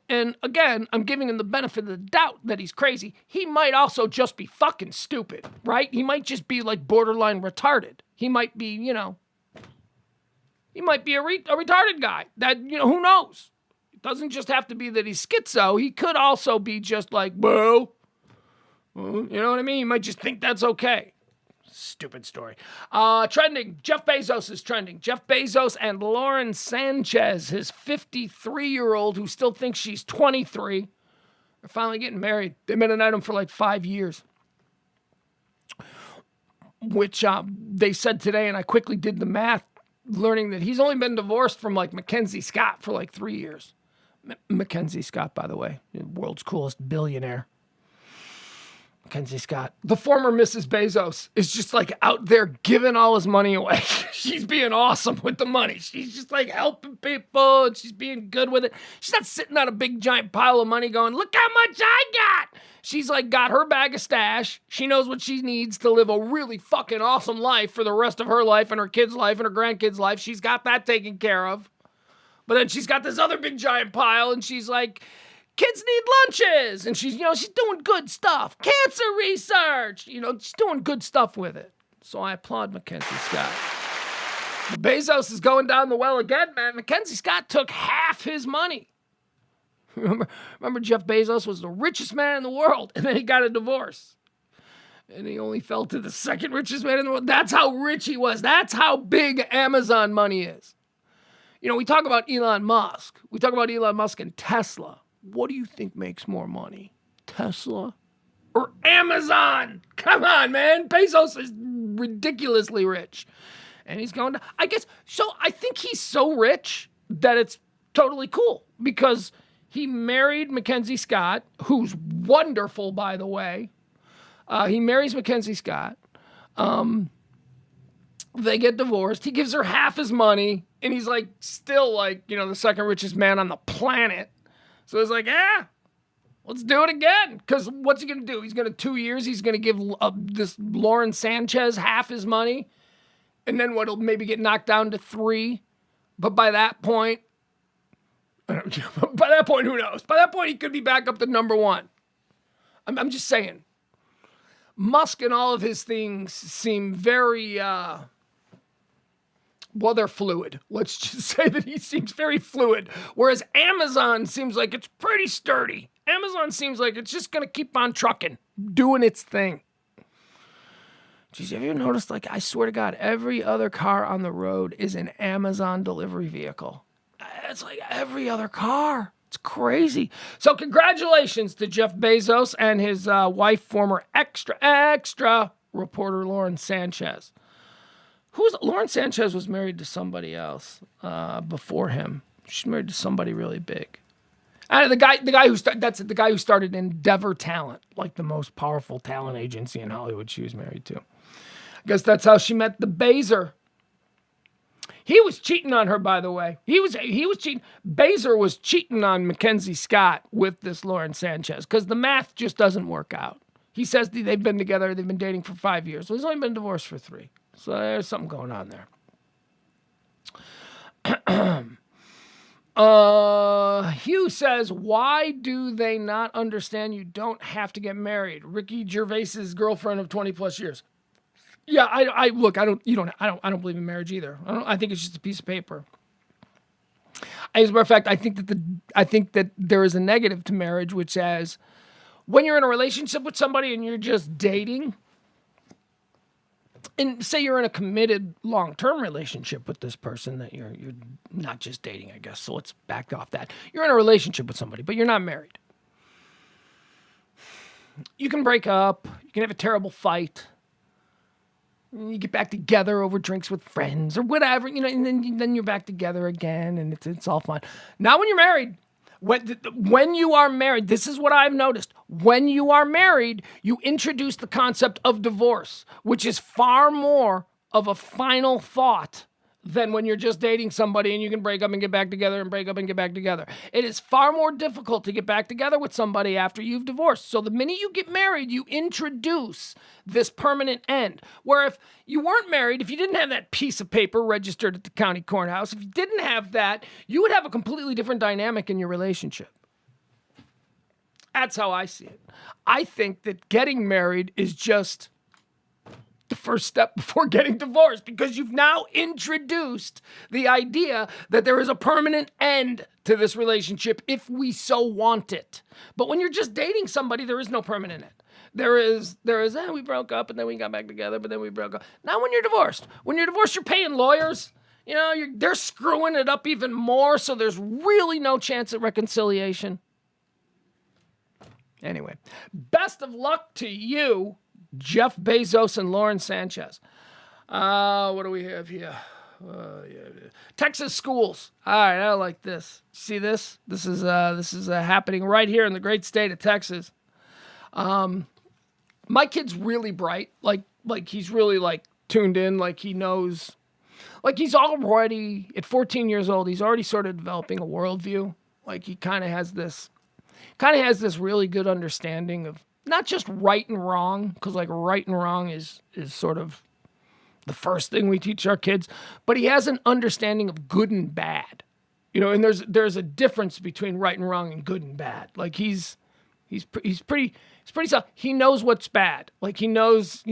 and again, I'm giving him the benefit of the doubt that he's crazy. He might also just be fucking stupid, right? He might just be like borderline retarded. He might be, he might be a retarded guy. That, who knows? Doesn't just have to be that he's schizo. He could also be just like, well, you know what I mean? He might just think that's okay. Stupid story. Trending. Jeff Bezos is trending. Jeff Bezos and Lauren Sanchez, his 53-year-old who still thinks she's 23, are finally getting married. They've been an item for like 5 years. Which they said today, and I quickly did the math, learning that he's only been divorced from like Mackenzie Scott for like 3 years. Mackenzie Scott, by the way, the world's coolest billionaire. Mackenzie Scott. The former Mrs. Bezos is just like out there giving all his money away. She's being awesome with the money. She's just like helping people and she's being good with it. She's not sitting on a big giant pile of money going, look how much I got. She's like got her bag of stash. She knows what she needs to live a really fucking awesome life for the rest of her life and her kids' life and her grandkids' life. She's got that taken care of. But then she's got this other big giant pile and she's like, kids need lunches. And she's doing good stuff. Cancer research. She's doing good stuff with it. So I applaud Mackenzie Scott. The Bezos is going down the well again, man. Mackenzie Scott took half his money. Remember Jeff Bezos was the richest man in the world, and then he got a divorce. And he only fell to the second richest man in the world. That's how rich he was. That's how big Amazon money is. We talk about Elon Musk. We talk about Elon Musk and Tesla. What do you think makes more money? Tesla or Amazon? Come on, man. Bezos is ridiculously rich. And he's going to, I guess, so I think he's so rich that it's totally cool because he married Mackenzie Scott, who's wonderful, by the way. He marries Mackenzie Scott. They get divorced. He gives her half his money, and he's the second richest man on the planet. So it's like, Let's do it again. Because what's he going to do? He's going to 2 years. He's going to give this Lauren Sanchez half his money. And then he'll maybe get knocked down to 3. But by that point, who knows? By that point, he could be back up to number 1. I'm just saying. Musk and all of his things seem very, they're fluid. Let's just say that he seems very fluid. Whereas Amazon seems like it's pretty sturdy. Amazon seems like it's just going to keep on trucking, doing its thing. Geez, have you noticed, I swear to God, every other car on the road is an Amazon delivery vehicle. It's like every other car. It's crazy. So congratulations to Jeff Bezos and his wife, former extra reporter Lauren Sanchez. Lauren Sanchez was married to somebody else before him. She's married to somebody really big. The guy who started Endeavor Talent, like the most powerful talent agency in Hollywood. She was married to. I guess that's how she met the Baser. He was cheating on her, by the way. He was cheating. Baser was cheating on Mackenzie Scott with this Lauren Sanchez because the math just doesn't work out. He says they've been together, they've been dating for 5 years. Well, he's only been divorced for 3. So there's something going on there. Hugh says, why do they not understand you don't have to get married? Ricky Gervais's girlfriend of 20 plus years. Yeah, I don't believe in marriage either. I think it's just a piece of paper. As a matter of fact, I think that there is a negative to marriage, which says when you're in a relationship with somebody and you're just dating, and say you're in a committed long-term relationship with this person that you're not just dating, I guess. So let's back off that. You're in a relationship with somebody, but you're not married. You can break up. You can have a terrible fight. You get back together over drinks with friends or whatever, and then you're back together again, and it's all fun. Now when you're married, when you are married, this is what I've noticed. When you are married, you introduce the concept of divorce, which is far more of a final thought than when you're just dating somebody and you can break up and get back together and break up and get back together. It is far more difficult to get back together with somebody after you've divorced. So the minute you get married, you introduce this permanent end. Where if you weren't married, if you didn't have that piece of paper registered at the county courthouse, if you didn't have that, you would have a completely different dynamic in your relationship. That's how I see it. I think that getting married is just the first step before getting divorced, because you've now introduced the idea that there is a permanent end to this relationship if we so want it. But when you're just dating somebody, there is no permanent end. There is, we broke up and then we got back together, but then we broke up. Now when you're divorced, you're paying lawyers. They're screwing it up even more, so there's really no chance at reconciliation. Anyway, best of luck to you, Jeff Bezos and Lauren Sanchez. What do we have here? Texas schools. All right, I like this. See this? This is happening right here in the great state of Texas. My kid's really bright. Like he's really tuned in. Like he knows. Like he's already at 14 years old. He's already sort of developing a worldview. Like he kind of has this really good understanding of not just right and wrong, because right and wrong is sort of the first thing we teach our kids, but he has an understanding of good and bad, and there's a difference between right and wrong and good and bad. Like he's pretty solid. He knows what's bad. Like he knows.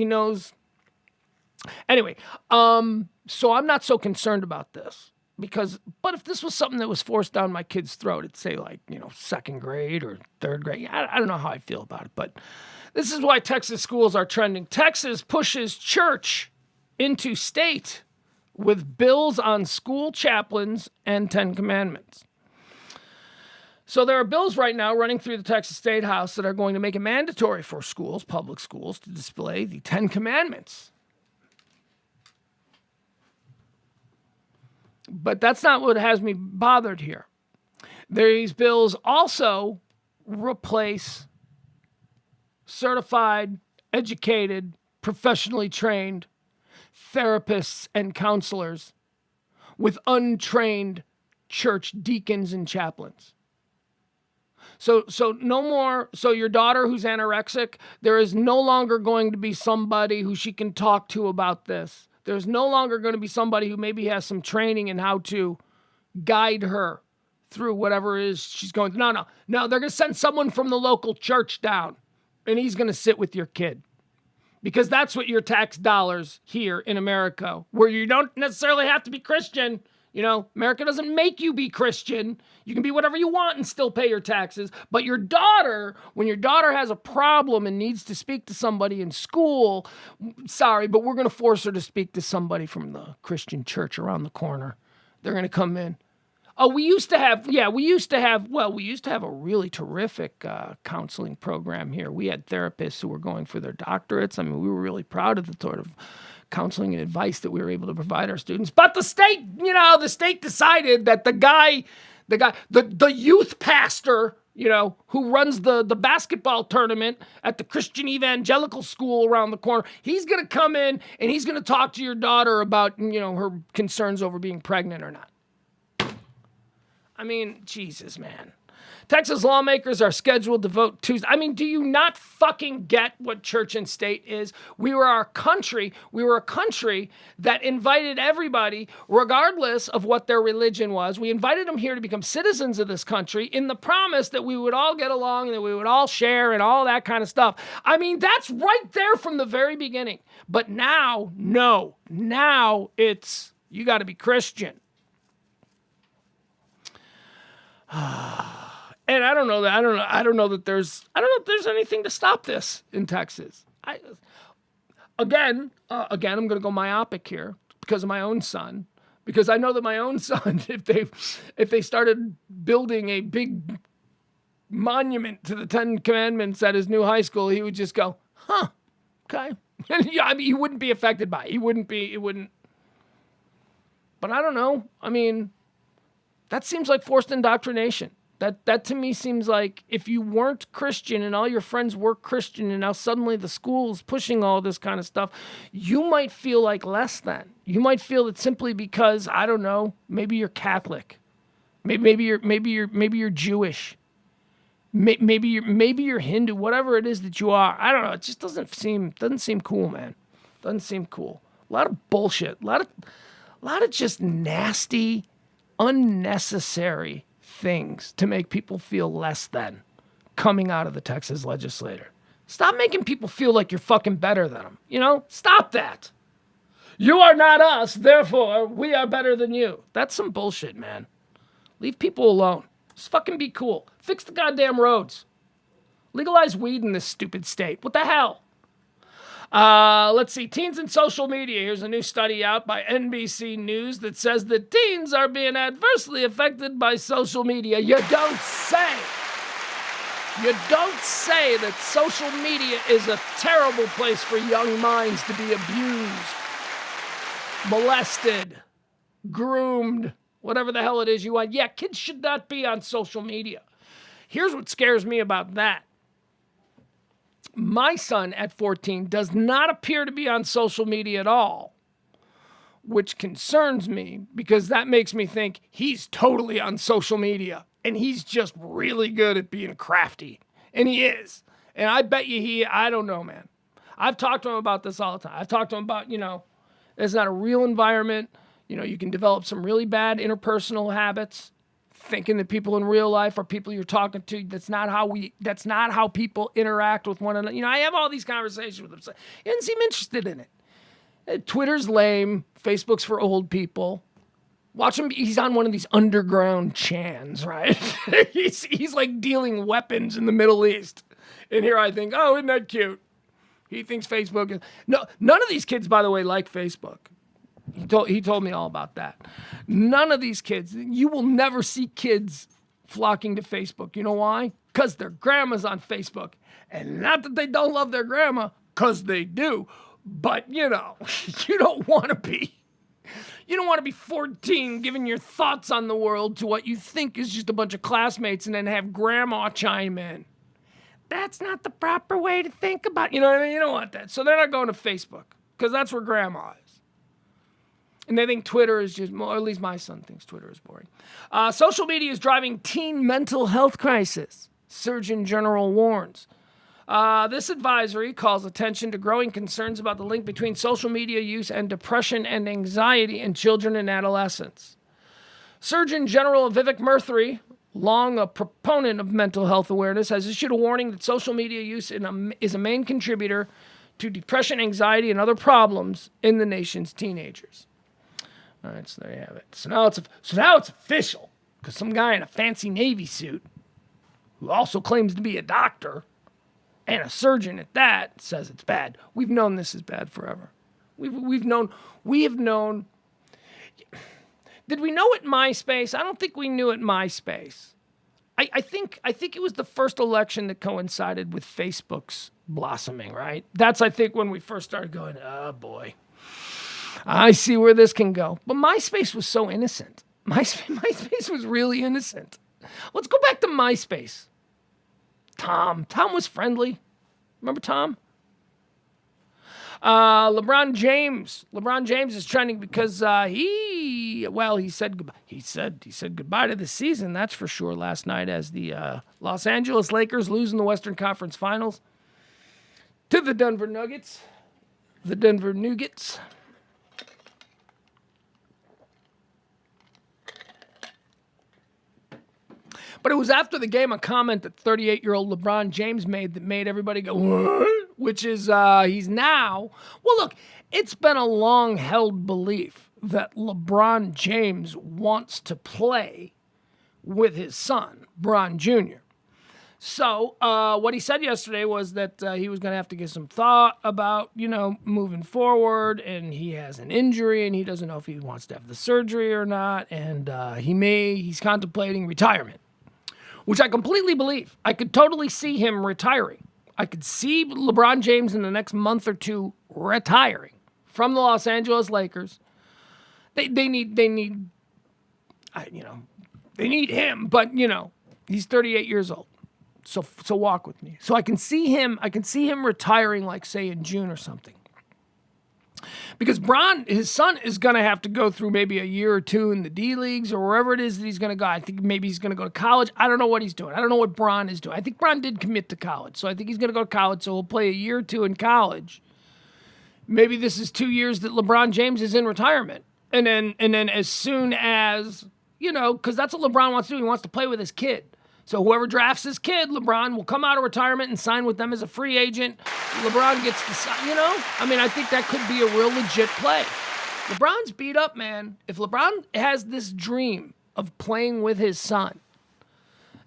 Anyway, so I'm not so concerned about this. But if this was something that was forced down my kid's throat, it'd say second grade or third grade. I don't know how I feel about it, but this is why Texas schools are trending. Texas pushes church into state with bills on school chaplains and 10 Commandments. So there are bills right now running through the Texas State House that are going to make it mandatory for schools, public schools, to display the 10 Commandments. But that's not what has me bothered here. These bills also replace certified, educated, professionally trained therapists and counselors with untrained church deacons and chaplains. So no more. So your daughter who's anorexic, there is no longer going to be somebody who she can talk to about this. There's no longer going to be somebody who maybe has some training in how to guide her through whatever it is she's going through. No. They're going to send someone from the local church down, and he's going to sit with your kid. Because that's what your tax dollars here in America, where you don't necessarily have to be Christian. America doesn't make you be Christian. You can be whatever you want and still pay your taxes. But your daughter, when your daughter has a problem and needs to speak to somebody in school, sorry, but we're going to force her to speak to somebody from the Christian church around the corner. They're going to come in. Oh, we used to have a really terrific counseling program here. We had therapists who were going for their doctorates. I mean, we were really proud of the sort of counseling and advice that we were able to provide our students. But the state decided that the youth pastor, who runs the basketball tournament at the Christian evangelical school around the corner, he's going to come in and he's going to talk to your daughter about, her concerns over being pregnant or not. I mean, Jesus, man. Texas lawmakers are scheduled to vote Tuesday. I mean, do you not fucking get what church and state is? We were a country that invited everybody, regardless of what their religion was. We invited them here to become citizens of this country in the promise that we would all get along and that we would all share and all that kind of stuff. I mean, that's right there from the very beginning. But now, no. Now it's, you got to be Christian. And I don't know that there's anything to stop this in Texas. Again, I'm going to go myopic here because of my own son, because I know that my own son, if they started building a big monument to the Ten Commandments at his new high school, he would just go, huh, okay. And yeah, I mean, he wouldn't be affected by it. It wouldn't. But I don't know. I mean, that seems like forced indoctrination. That to me seems like if you weren't Christian and all your friends were Christian and now suddenly the school is pushing all this kind of stuff, you might feel like less than. You might feel that simply because, I don't know, maybe you're Catholic. Maybe you're Jewish. Maybe you're Hindu, whatever it is that you are. I don't know. It just doesn't seem cool, man. Doesn't seem cool. A lot of bullshit. A lot of just nasty, unnecessary things to make people feel less than coming out of the Texas legislature. Stop making people feel like you're fucking better than them. Stop that. You are not us, therefore we are better than you. That's some bullshit, man. Leave people alone. Just fucking be cool. Fix the goddamn roads. Legalize weed in this stupid state. What the hell? Let's see. Teens and social media. Here's a new study out by NBC News that says that teens are being adversely affected by social media. You don't say. You don't say that social media is a terrible place for young minds to be abused, molested, groomed, whatever the hell it is you want. Yeah, kids should not be on social media. Here's what scares me about that. My son at 14 does not appear to be on social media at all, which concerns me because that makes me think he's totally on social media and he's just really good at being crafty. And he is. And I bet you I don't know, man. I've talked to him about this all the time. I've talked to him about, it's not a real environment. You can develop some really bad interpersonal habits. Thinking that people in real life are people you're talking to. That's not how people interact with one another. I have all these conversations with him. So he doesn't seem interested in it. Twitter's lame. Facebook's for old people. Watch him. He's on one of these underground chans, right? he's like dealing weapons in the Middle East. And here I think, oh, isn't that cute? He thinks Facebook is... No, none of these kids, by the way, like Facebook. He told me all about that. None of these kids, you will never see kids flocking to Facebook. You know why? Because their grandma's on Facebook. And not that they don't love their grandma, because they do. But, you don't want to be. You don't want to be 14 giving your thoughts on the world to what you think is just a bunch of classmates and then have grandma chime in. That's not the proper way to think about it. You know what I mean? You don't want that. So they're not going to Facebook because that's where grandma is. And they think Twitter is just, or at least my son thinks Twitter is boring. Social media is driving teen mental health crisis. Surgeon General warns. This advisory calls attention to growing concerns about the link between social media use and depression and anxiety in children and adolescents. Surgeon General Vivek Murthy, long a proponent of mental health awareness, has issued a warning that social media use is a main contributor to depression, anxiety, and other problems in the nation's teenagers. All right, so there you have it. So now it's official, because some guy in a fancy Navy suit, who also claims to be a doctor, and a surgeon at that, says it's bad. We've known this is bad forever. We have known. Did we know at MySpace? I don't think we knew at MySpace. I think it was the first election that coincided with Facebook's blossoming, right? That's, I think, when we first started going, oh boy, I see where this can go. But MySpace was so innocent. MySpace was really innocent. Let's go back to MySpace. Tom was friendly. Remember Tom? LeBron James is trending because he said goodbye. He said goodbye to the season. That's for sure. Last night, as the Los Angeles Lakers lose in the Western Conference Finals to the Denver Nuggets. But it was after the game a comment that 38-year-old LeBron James made that made everybody go, what? Which is he's now, well, look, it's been a long-held belief that LeBron James wants to play with his son, Bron Jr. So what he said yesterday was that he was going to have to give some thought about, moving forward, and he has an injury, and he doesn't know if he wants to have the surgery or not, and he's contemplating retirement. Which I completely believe. I could totally see him retiring. I could see LeBron James in the next month or two retiring from the Los Angeles Lakers. They need him, but he's 38 years old. So walk with me. So I can see him retiring, like, say, in June or something. Because Bron, his son, is going to have to go through maybe a year or two in the D-Leagues or wherever it is that he's going to go. I think maybe he's going to go to college. I don't know what he's doing. I don't know what Bron is doing. I think Bron did commit to college, so I think he's going to go to college, so he'll play a year or two in college. Maybe this is 2 years that LeBron James is in retirement. And then as soon as, because that's what LeBron wants to do. He wants to play with his kid. So whoever drafts his kid, LeBron, will come out of retirement and sign with them as a free agent. LeBron gets to sign, I think that could be a real legit play. LeBron's beat up, man. If LeBron has this dream of playing with his son,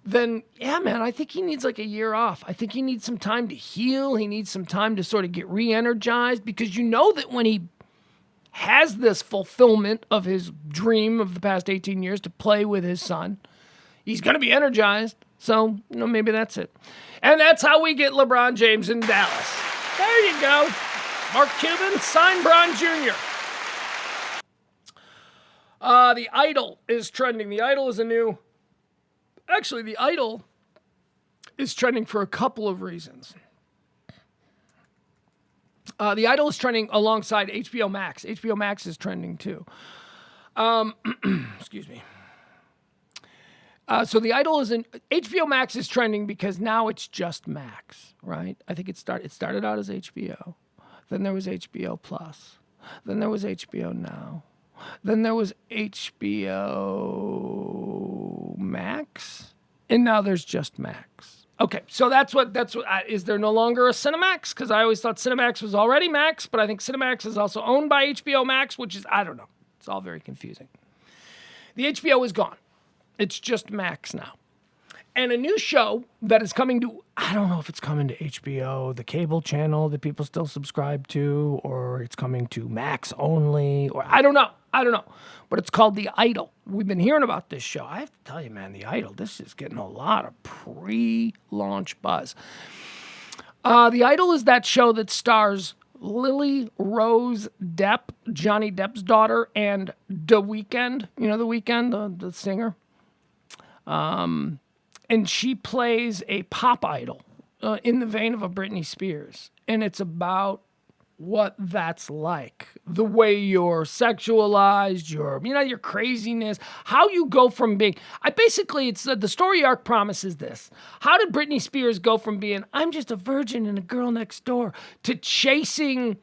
then, yeah, man, I think he needs like a year off. I think he needs some time to heal. He needs some time to sort of get re-energized, because that when he has this fulfillment of his dream of the past 18 years to play with his son, he's going to be energized. So, maybe that's it. And that's how we get LeBron James in Dallas. There you go. Mark Cuban, sign Bron Jr. The Idol is trending. The Idol is The Idol is trending for a couple of reasons. The Idol is trending alongside HBO Max. HBO Max is trending too. Excuse me. So The Idol HBO Max is trending because now it's just Max, right? I think it started out as HBO. Then there was HBO Plus. Then there was HBO Now. Then there was HBO Max. And now there's just Max. Okay, so that's what is there no longer a Cinemax? Because I always thought Cinemax was already Max, but I think Cinemax is also owned by HBO Max, which is, I don't know. It's all very confusing. The HBO is gone. It's just Max now. And a new show that is coming to, I don't know if it's coming to HBO, the cable channel that people still subscribe to, or it's coming to Max only, or I don't know. But it's called The Idol. We've been hearing about this show. I have to tell you, man, The Idol, this is getting a lot of pre-launch buzz. The Idol is that show that stars Lily Rose Depp, Johnny Depp's daughter, and The Weeknd. You know The Weeknd, the singer? And she plays a pop idol in the vein of a Britney Spears. And it's about what that's like. The way you're sexualized, your craziness, how you go from being, it's the story arc promises this. How did Britney Spears go from being, I'm just a virgin and a girl next door, to chasing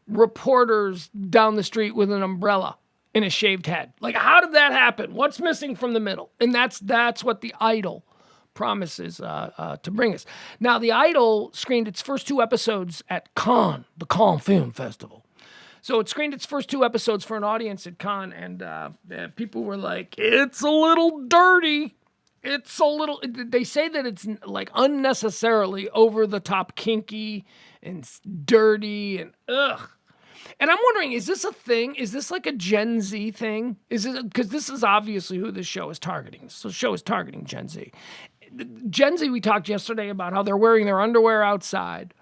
reporters down the street with an umbrella and a shaved head? Like, how did that happen? What's missing from the middle? And that's what The Idol promises to bring us. Now, The Idol screened its first 2 episodes at Cannes, the Cannes Film Festival. So it screened its first 2 episodes for an audience at Cannes, and people were like, it's a little dirty. It's a little, they say that it's like unnecessarily over the top kinky and dirty and ugh. And I'm wondering, is this a thing? Is this like a Gen Z thing? Is it, because this is obviously who this show is targeting. So the show is targeting Gen Z. Gen Z, we talked yesterday about how they're wearing their underwear outside.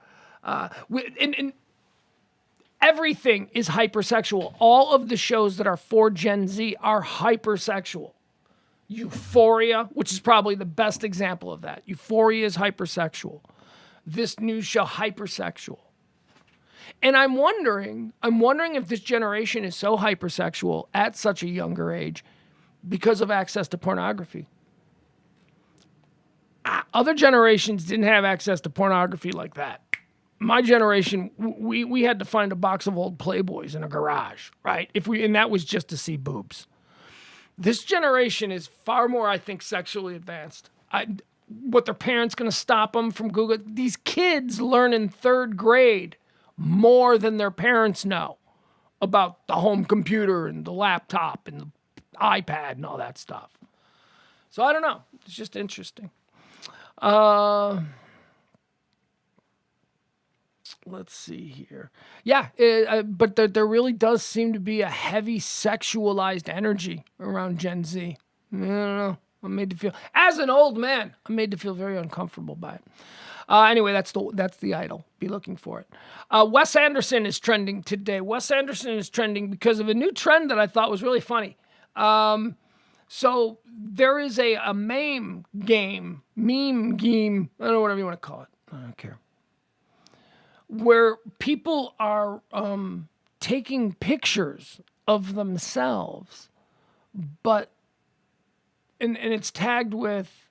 And everything is hypersexual. All of the shows that are for Gen Z are hypersexual. Euphoria, which is probably the best example of that. Euphoria is hypersexual. This new show, hypersexual. And I'm wondering if this generation is so hypersexual at such a younger age because of access to pornography. Other generations didn't have access to pornography like that. My generation, we had to find a box of old Playboys in a garage, right? And that was just to see boobs. This generation is far more, I think, sexually advanced. What their parents going to stop them from Google? These kids learn in 3rd grade more than their parents know about the home computer and the laptop and the iPad and all that stuff. So I don't know. It's just interesting. Let's see here. Yeah, but there really does seem to be a heavy sexualized energy around Gen Z. I don't know. I'm made to feel, as an old man, I'm made to feel very uncomfortable by it. Anyway, that's the Idol. Be looking for it. Wes Anderson is trending today. Wes Anderson is trending because of a new trend that I thought was really funny. So there is a meme game, I don't know, whatever you want to call it. I don't care. Where people are taking pictures of themselves, but and it's tagged with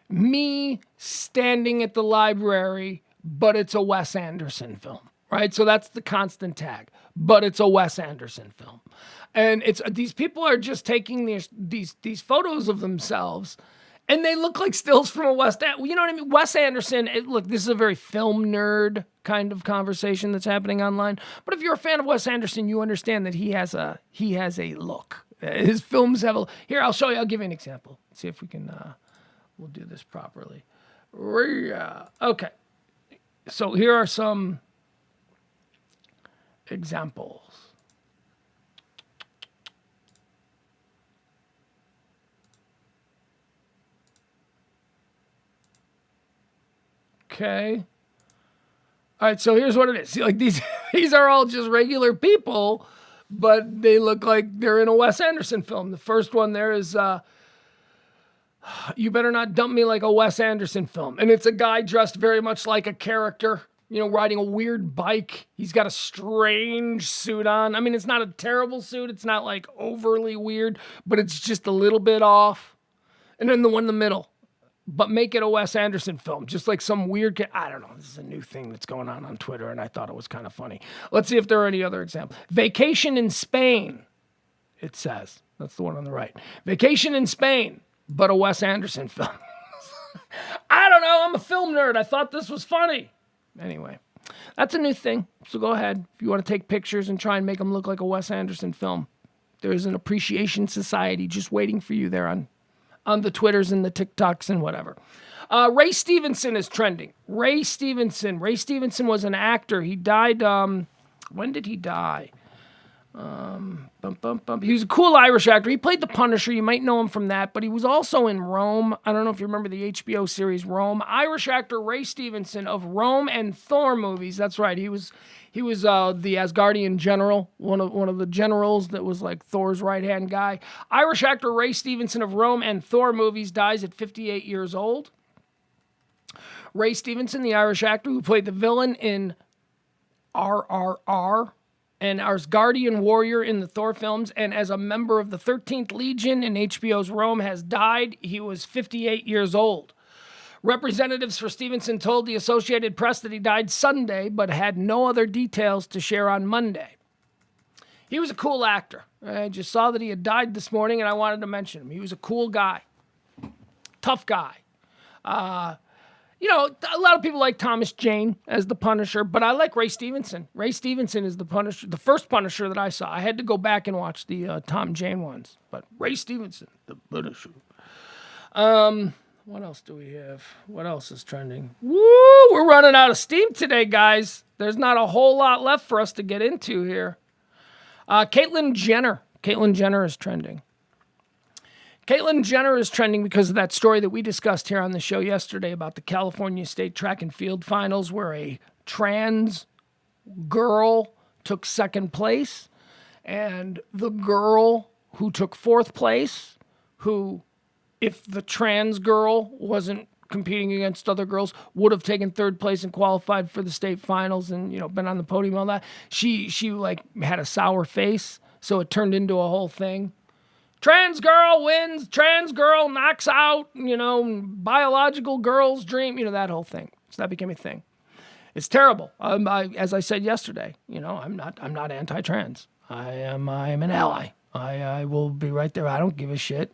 me standing at the library, but it's a Wes Anderson film, right? So that's the constant tag, but it's a Wes Anderson film. And it's these people are just taking these photos of themselves, and they look like stills from a you know what I mean? Wes Anderson, look, this is a very film nerd kind of conversation that's happening online. But if you're a fan of Wes Anderson, you understand that he has a look. His films have here, I'll show you. I'll give you an example. Let's see if we can, we'll do this properly. Okay. So here are some examples. Okay. All right, so here's what it is. See, like these are all just regular people, but they look like they're in a Wes Anderson film. The first one there is You Better Not Dump Me Like a Wes Anderson film. And it's a guy dressed very much like a character, riding a weird bike. He's got a strange suit on. I mean, it's not a terrible suit. It's not like overly weird, but it's just a little bit off. And then the one in the middle. But make it a Wes Anderson film, just like some weird I don't know. This is a new thing that's going on Twitter, and I thought it was kind of funny. Let's see if there are any other examples. Vacation in Spain, it says. That's the one on the right. Vacation in Spain, but a Wes Anderson film. I don't know. I'm a film nerd. I thought this was funny. Anyway, that's a new thing. So go ahead. If you want to take pictures and try and make them look like a Wes Anderson film, there's an appreciation society just waiting for you there on the Twitters and the TikToks and whatever. Ray Stevenson is trending. Ray Stevenson was an actor. He died, when did he die? He was a cool Irish actor. He played the Punisher. You might know him from that, but he was also in Rome. I don't know if you remember the HBO series Rome. Irish actor Ray Stevenson of Rome and Thor movies. That's right. He was the Asgardian general, one of the generals that was like Thor's right-hand guy. Irish actor Ray Stevenson of Rome and Thor movies dies at 58 years old. Ray Stevenson, the Irish actor who played the villain in RRR, and as Guardian Warrior in the Thor films, and as a member of the 13th Legion in HBO's Rome, has died. He was 58 years old. Representatives for Stevenson told the Associated Press that he died Sunday, but had no other details to share on Monday. He was a cool actor. I just saw that he had died this morning, and I wanted to mention him. He was a cool guy. Tough guy. A lot of people like Thomas Jane as the Punisher, but I like Ray Stevenson. Ray Stevenson is the Punisher, the first Punisher that I saw. I had to go back and watch the Tom Jane ones, but Ray Stevenson, the Punisher. What else do we have? What else is trending? Woo! We're running out of steam today, guys. There's not a whole lot left for us to get into here. Caitlyn Jenner. Caitlyn Jenner is trending. Caitlyn Jenner is trending because of that story that we discussed here on the show yesterday about the California State Track and Field Finals, where a trans girl took second place, and the girl who took fourth place, who, if the trans girl wasn't competing against other girls, would have taken third place and qualified for the state finals and, been on the podium and all that. She had a sour face, so it turned into a whole thing. Trans girl wins, trans girl knocks out, biological girl's dream, that whole thing. So that became a thing. It's terrible. As I said yesterday, I'm not anti-trans. I am an ally. I will be right there. I don't give a shit.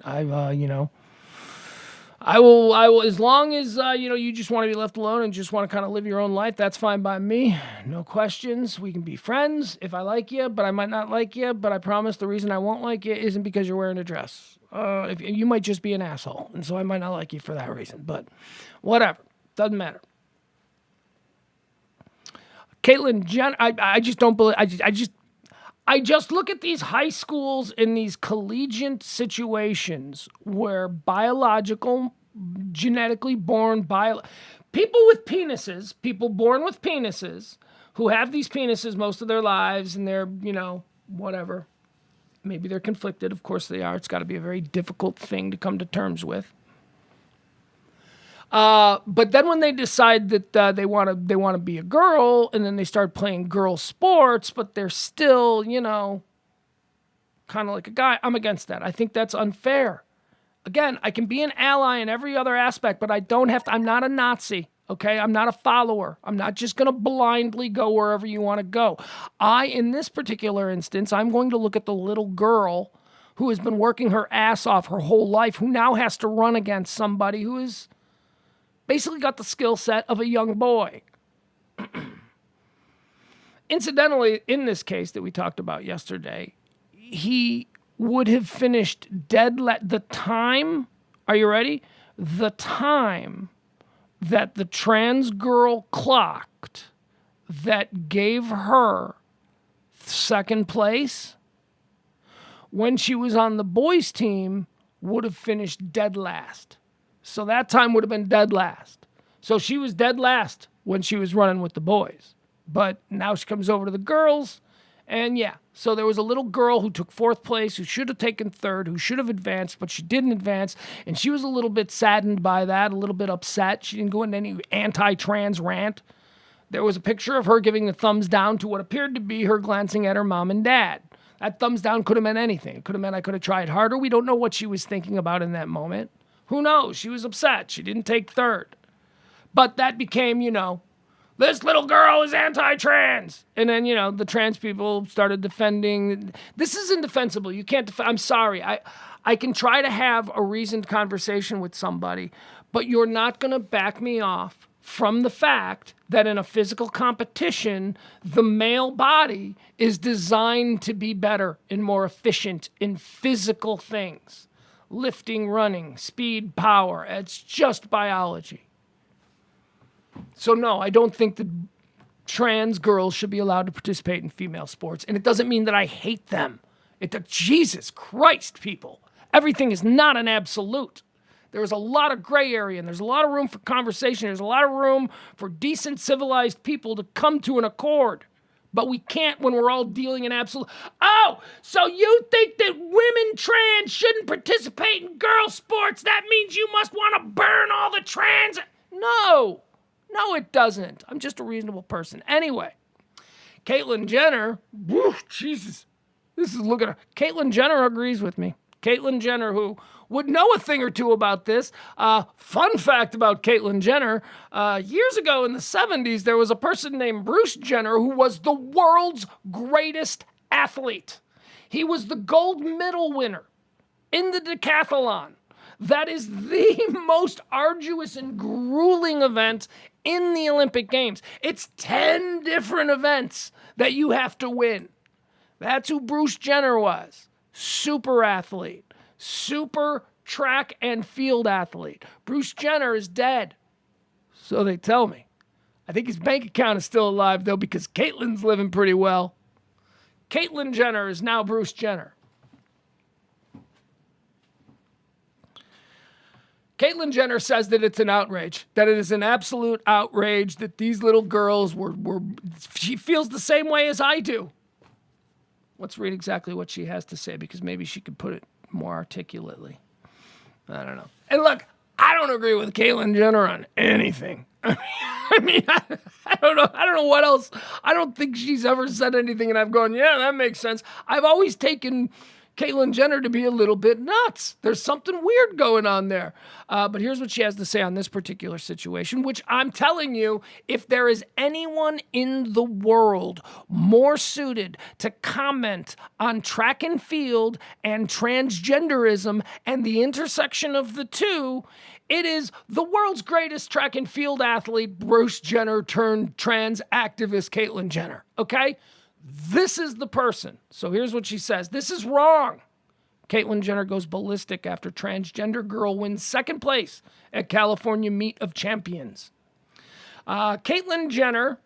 I will, as long as, you just want to be left alone and just want to kind of live your own life, that's fine by me. No questions. We can be friends if I like you, but I might not like you. But I promise the reason I won't like you isn't because you're wearing a dress. If you might just be an asshole. And so I might not like you for that reason, but whatever. Doesn't matter. Caitlyn Jenner, I just don't believe, I just look at these high schools in these collegiate situations where biological, genetically born people with penises, people born with penises, who have these penises most of their lives, and they're, whatever. Maybe they're conflicted. Of course they are. It's got to be a very difficult thing to come to terms with. But then when they decide that they want to be a girl, and then they start playing girl sports, but they're still, kind of like a guy, I'm against that. I think that's unfair. Again, I can be an ally in every other aspect, but I don't have to. I'm not a Nazi, okay? I'm not a follower. I'm not just going to blindly go wherever you want to go. In this particular instance, I'm going to look at the little girl who has been working her ass off her whole life, who now has to run against somebody who is basically got the skill set of a young boy. Incidentally, in this case that we talked about yesterday, he would have finished the time, are you ready? The time that the trans girl clocked that gave her second place, when she was on the boys' team, would have finished dead last. So that time would have been dead last. So she was dead last when she was running with the boys. But now she comes over to the girls, and yeah. So there was a little girl who took fourth place, who should have taken third, who should have advanced, but she didn't advance. And she was a little bit saddened by that, a little bit upset. She didn't go into any anti-trans rant. There was a picture of her giving the thumbs down to what appeared to be her glancing at her mom and dad. That thumbs down could have meant anything. It could have meant I could have tried harder. We don't know what she was thinking about in that moment. Who knows? She was upset. She didn't take third. But that became, this little girl is anti-trans. And then, the trans people started defending. This is indefensible. You can't I'm sorry. I can try to have a reasoned conversation with somebody, but you're not going to back me off from the fact that in a physical competition, the male body is designed to be better and more efficient in physical things. Lifting, running, speed, power. It's just biology. So no, I don't think that trans girls should be allowed to participate in female sports. And it doesn't mean that I hate them. Jesus Christ, people. Everything is not an absolute. There's a lot of gray area, and there's a lot of room for conversation. There's a lot of room for decent, civilized people to come to an accord. But we can't when we're all dealing in absolute. Oh, so you think that women trans shouldn't participate in girl sports? That means you must want to burn all the trans. No, it doesn't. I'm just a reasonable person. Anyway, Caitlyn Jenner, whew, Jesus, this is looking at her. Caitlyn Jenner agrees with me. Caitlyn Jenner, who would know a thing or two about this. Fun fact about Caitlyn Jenner, years ago in the 70s, there was a person named Bruce Jenner who was the world's greatest athlete. He was the gold medal winner in the decathlon. That is the most arduous and grueling event in the Olympic Games. It's 10 different events that you have to win. That's who Bruce Jenner was. Super athlete. Super track and field athlete. Bruce Jenner is dead. So they tell me. I think his bank account is still alive, though, because Caitlyn's living pretty well. Caitlyn Jenner is now Bruce Jenner. Caitlyn Jenner says that it's an outrage, that it is an absolute outrage, that these little girls were she feels the same way as I do. Let's read exactly what she has to say, because maybe she could put it more articulately. I don't know. And look, I don't agree with Caitlyn Jenner on anything. I mean, I don't know. I don't know what else. I don't think she's ever said anything and I've gone, yeah, that makes sense. I've always taken Caitlyn Jenner to be a little bit nuts. There's something weird going on there. But here's what she has to say on this particular situation, which I'm telling you, if there is anyone in the world more suited to comment on track and field and transgenderism and the intersection of the two, it is the world's greatest track and field athlete, Bruce Jenner turned trans activist Caitlyn Jenner. Okay? This is the person. So here's what she says. This is wrong. Caitlyn Jenner goes ballistic after transgender girl wins second place at California Meet of Champions. Caitlyn Jenner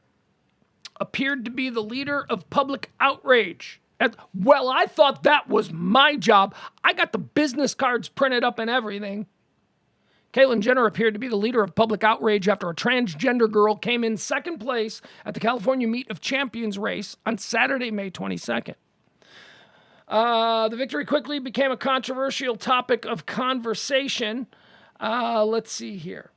appeared to be the leader of public outrage. Well, I thought that was my job. I got the business cards printed up and everything. Caitlyn Jenner appeared to be the leader of public outrage after a transgender girl came in second place at the California Meet of Champions race on Saturday, May 22nd. The victory quickly became a controversial topic of conversation. Let's see here.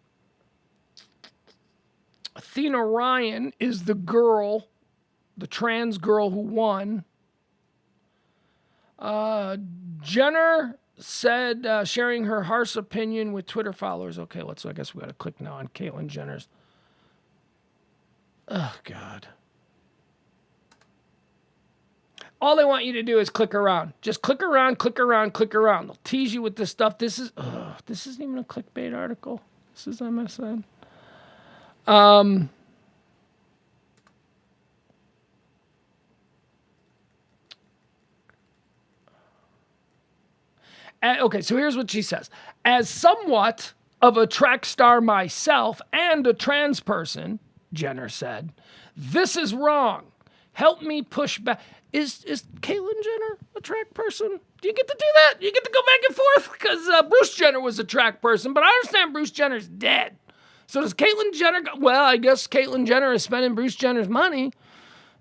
Athena Ryan is the girl, the trans girl who won. Jenner said, sharing her harsh opinion with Twitter followers. Okay, so I guess we got to click now on Caitlyn Jenner's. Oh, God. All they want you to do is click around. Just click around, click around, click around. They'll tease you with this stuff. This isn't even a clickbait article. This is MSN. Okay, so here's what she says. As somewhat of a track star myself and a trans person, Jenner said, this is wrong. Help me push back. Is Caitlyn Jenner a track person? Do you get to do that? You get to go back and forth? Because Bruce Jenner was a track person, but I understand Bruce Jenner's dead. So does Caitlyn Jenner well, I guess Caitlyn Jenner is spending Bruce Jenner's money.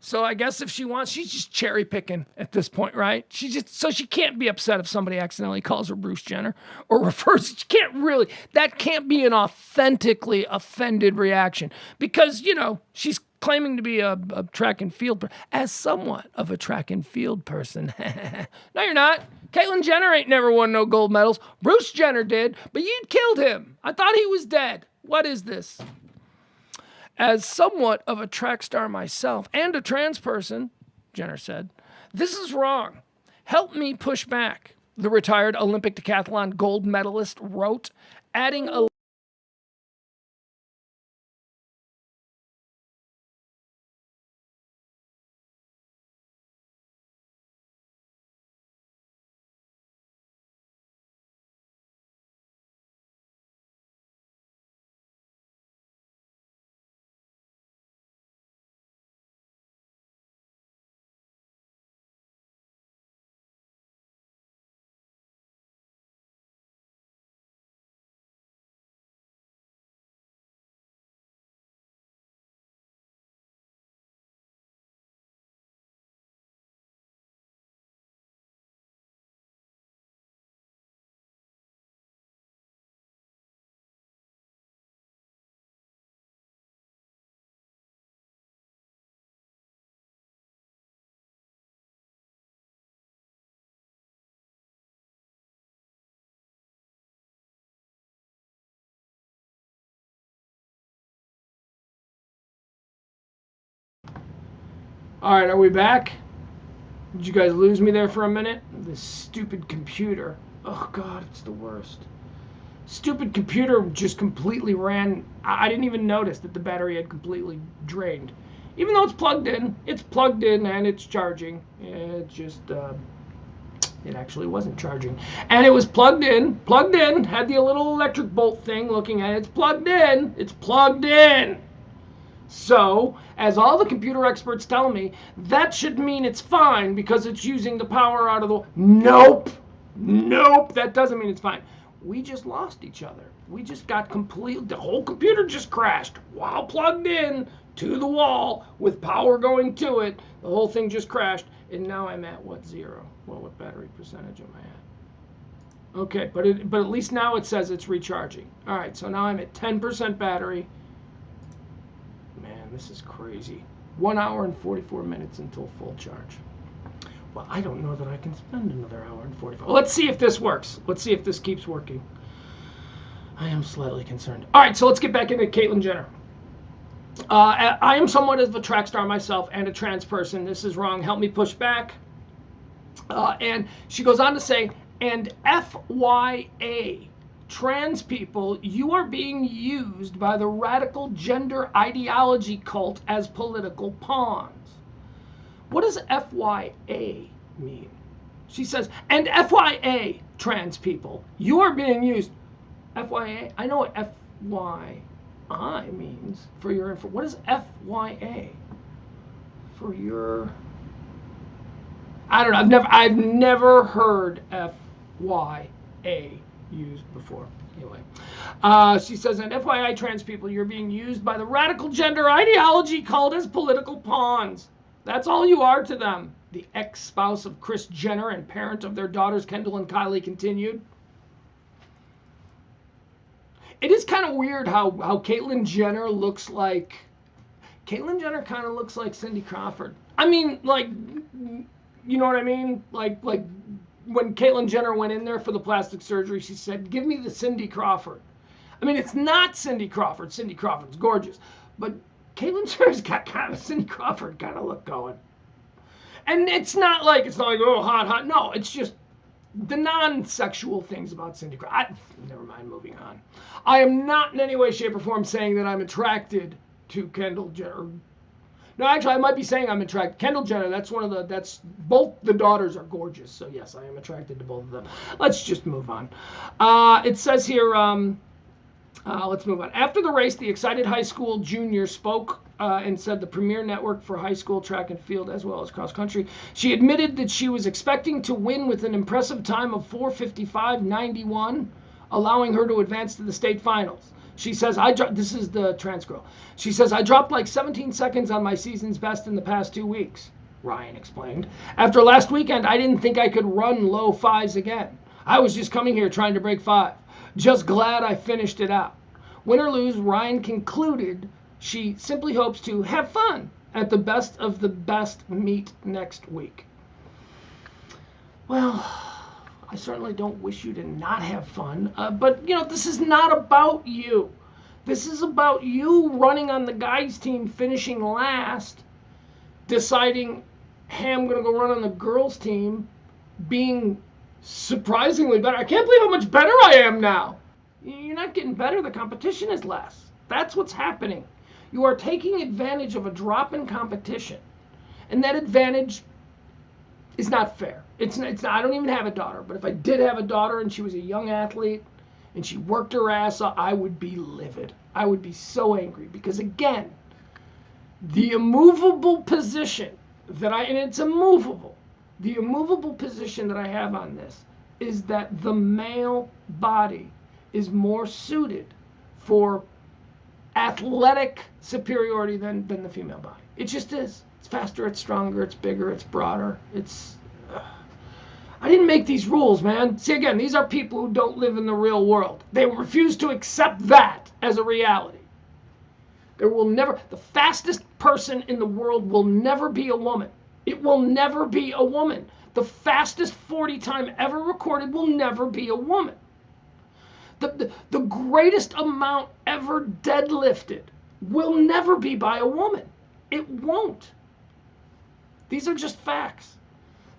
So I guess if she wants, she's just cherry picking at this point, right? So she can't be upset if somebody accidentally calls her Bruce Jenner or refers. She can't really, that can't be an authentically offended reaction because, she's claiming to be a track and field, as somewhat of a track and field person. No, you're not. Caitlyn Jenner ain't never won no gold medals. Bruce Jenner did, but you killed him. I thought he was dead. What is this? As somewhat of a track star myself and a trans person, Jenner said, this is wrong. Help me push back, the retired Olympic decathlon gold medalist wrote, adding a All right, are we back? Did you guys lose me there for a minute? This stupid computer. Oh, God, it's the worst. Stupid computer just completely ran. I didn't even notice that the battery had completely drained. Even though it's plugged in and it's charging. It just, it actually wasn't charging. And it was plugged in, had the little electric bolt thing looking at it. It's plugged in. So, as all the computer experts tell me, that should mean it's fine because it's using the power out of the... Nope, that doesn't mean it's fine. We just lost each other. We just got the whole computer just crashed while plugged in to the wall with power going to it. The whole thing just crashed, and now I'm at what, 0? Well, what battery percentage am I at? Okay, but at least now it says it's recharging. All right, so now I'm at 10% battery. Man, this is crazy. 1 hour and 44 minutes until full charge. Well, I don't know that I can spend another hour and 45. Well, let's see if this works. Let's see if this keeps working. I am slightly concerned. All right, so let's get back into Caitlyn Jenner. I am somewhat of a track star myself and a trans person. This is wrong. Help me push back. And she goes on to say, and FYA, trans people, you are being used by the radical gender ideology cult as political pawns. What does FYA mean? She says, and FYA, trans people, you are being used. FYA, I know what FYI means for your info. What is FYA? For your... I don't know. I've never heard FYA used before. Anyway, she says, and FYI, trans people, you're being used by the radical gender ideology called as political pawns. That's all you are to them. The ex-spouse of Kris Jenner and parent of their daughters Kendall and Kylie continued. It is kind of weird how Caitlyn Jenner looks like... Caitlyn Jenner kind of looks like Cindy Crawford. I mean, like, you know what I mean? Like when Caitlyn Jenner went in there for the plastic surgery, she said, give me the Cindy Crawford. I mean, it's not Cindy Crawford. Cindy Crawford's gorgeous. But Caitlyn Jenner's got kind of a Cindy Crawford kind of look going. And it's not like, oh, hot. No, it's just the non-sexual things about Cindy Crawford. Never mind, moving on. I am not in any way, shape, or form saying that I'm attracted to Kendall Jenner. No, actually, I might be saying I'm attracted. Kendall Jenner, both the daughters are gorgeous. So yes, I am attracted to both of them. Let's just move on. It says here, let's move on. After the race, the excited high school junior spoke and said the premier network for high school track and field as well as cross country. She admitted that she was expecting to win with an impressive time of 4:55.91, allowing her to advance to the state finals. She says, this is the trans girl. She says, I dropped like 17 seconds on my season's best in the past 2 weeks, Ryan explained. After last weekend, I didn't think I could run low 5s again. I was just coming here trying to break 5. Just glad I finished it out. Win or lose, Ryan concluded she simply hopes to have fun at the best of the best meet next week. Well, I certainly don't wish you to not have fun, but, this is not about you. This is about you running on the guys' team, finishing last, deciding, hey, I'm going to go run on the girls' team, being surprisingly better. I can't believe how much better I am now. You're not getting better. The competition is less. That's what's happening. You are taking advantage of a drop in competition, and that advantage is not fair. It's not, I don't even have a daughter, but if I did have a daughter and she was a young athlete and she worked her ass off, I would be livid. I would be so angry because, again, the immovable position and it's immovable, the immovable position that I have on this is that the male body is more suited for athletic superiority than the female body. It just is. It's faster, it's stronger, it's bigger, it's broader. I didn't make these rules, man. See, again, these are people who don't live in the real world. They refuse to accept that as a reality. The fastest person in the world will never be a woman. It will never be a woman. The fastest 40 time ever recorded will never be a woman. The greatest amount ever deadlifted will never be by a woman. It won't. These are just facts.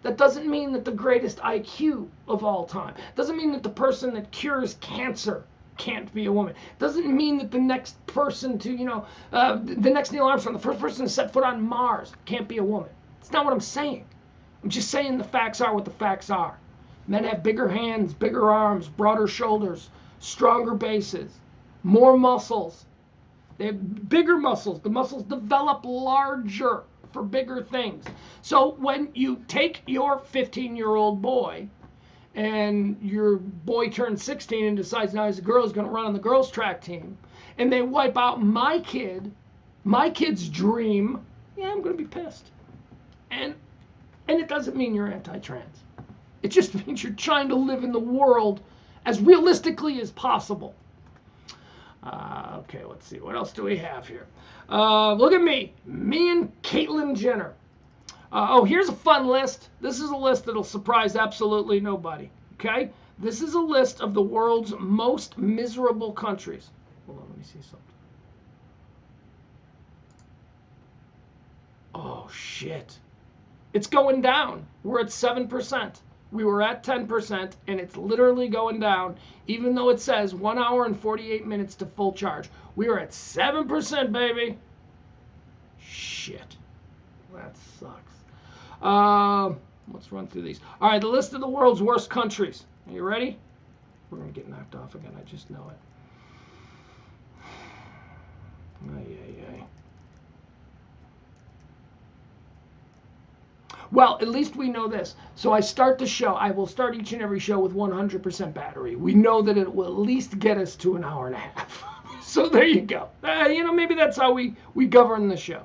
That doesn't mean that the greatest IQ of all time. Doesn't mean that the person that cures cancer can't be a woman. Doesn't mean that the next person to, the next Neil Armstrong, the first person to set foot on Mars can't be a woman. It's not what I'm saying. I'm just saying the facts are what the facts are. Men have bigger hands, bigger arms, broader shoulders, stronger bases, more muscles. They have bigger muscles. The muscles develop larger for bigger things. So when you take your 15-year-old boy and your boy turns 16 and decides now he's a girl, he's going to run on the girls' track team, and they wipe out my kid's dream, yeah, I'm going to be pissed. And it doesn't mean you're anti-trans. It just means you're trying to live in the world as realistically as possible. Okay, let's see. What else do we have here? Look at me. Me and Caitlyn Jenner. Here's a fun list. This is a list that'll surprise absolutely nobody. Okay? This is a list of the world's most miserable countries. Hold on, let me see something. Oh, shit. It's going down. We're at 7%. We were at 10%, and it's literally going down, even though it says 1 hour and 48 minutes to full charge. We are at 7%, baby. Shit. That sucks. Let's run through these. All right, the list of the world's worst countries. Are you ready? We're going to get knocked off again. I just know it. Ay. Well, at least we know this. So I start the show. I will start each and every show with 100% battery. We know that it will at least get us to an hour and a half. So there you go. Maybe that's how we govern the show.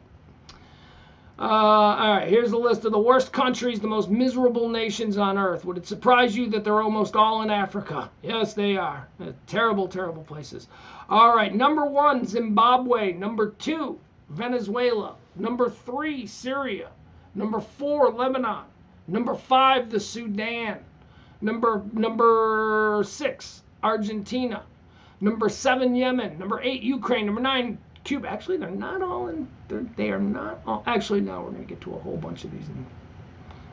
All right, here's a list of the worst countries, the most miserable nations on Earth. Would it surprise you that they're almost all in Africa? Yes, they are. Terrible, terrible places. All right, number 1, Zimbabwe. Number 2, Venezuela. Number 3, Syria. Number 4, Lebanon. Number 5, the Sudan. Number 6, Argentina. Number 7, Yemen. Number 8, Ukraine. Number 9, Cuba. Actually, they're not all in. They are not all. Actually, now we're going to get to a whole bunch of these.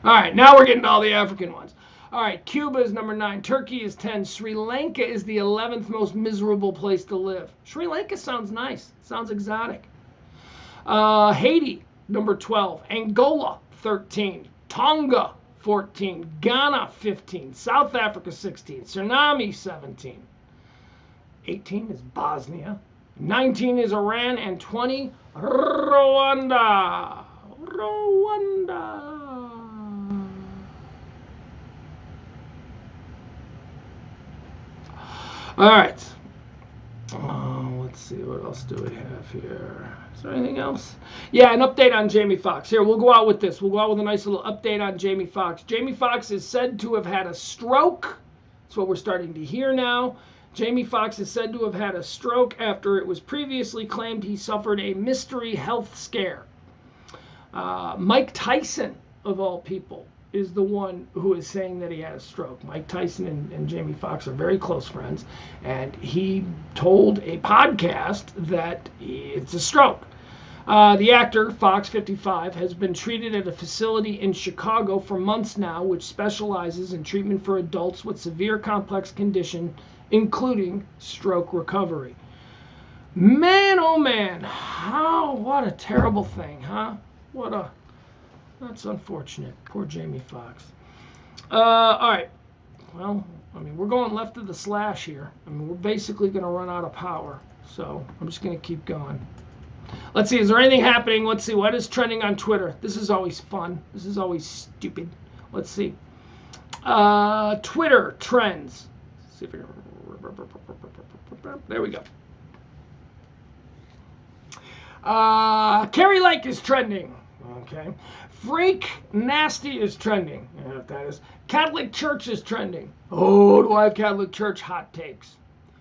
All right, now we're getting to all the African ones. All right, Cuba is number 9. Turkey is 10. Sri Lanka is the 11th most miserable place to live. Sri Lanka sounds nice. Sounds exotic. Haiti, number 12. Angola, 13. Tonga, 14. Ghana, 15. South Africa, 16. Suriname, 17. 18 is Bosnia. 19 is Iran. And 20, Rwanda. All right. Let's see, what else do we have here? Is there anything else? Yeah, an update on Jamie Foxx. Here, we'll go out with this. We'll go out with a nice little update on Jamie Foxx. Jamie Foxx is said to have had a stroke. That's what we're starting to hear now. Jamie Foxx is said to have had a stroke after it was previously claimed he suffered a mystery health scare. Mike Tyson, of all people, is the one who is saying that he had a stroke. Mike Tyson and Jamie Foxx are very close friends, and he told a podcast that it's a stroke. The actor, Fox, 55, has been treated at a facility in Chicago for months now, which specializes in treatment for adults with severe complex condition, including stroke recovery. Man, oh man, what a terrible thing, huh? That's unfortunate. Poor Jamie Foxx. All right. Well, we're going left of the slash here. We're basically going to run out of power. So I'm just going to keep going. Let's see. Is there anything happening? Let's see. What is trending on Twitter? This is always fun. This is always stupid. Let's see. Twitter trends. Let's see if there we go. Carrie Lake is trending. Okay. Freak Nasty is trending. I don't know what that is. Catholic Church is trending. Oh, do I have Catholic Church hot takes?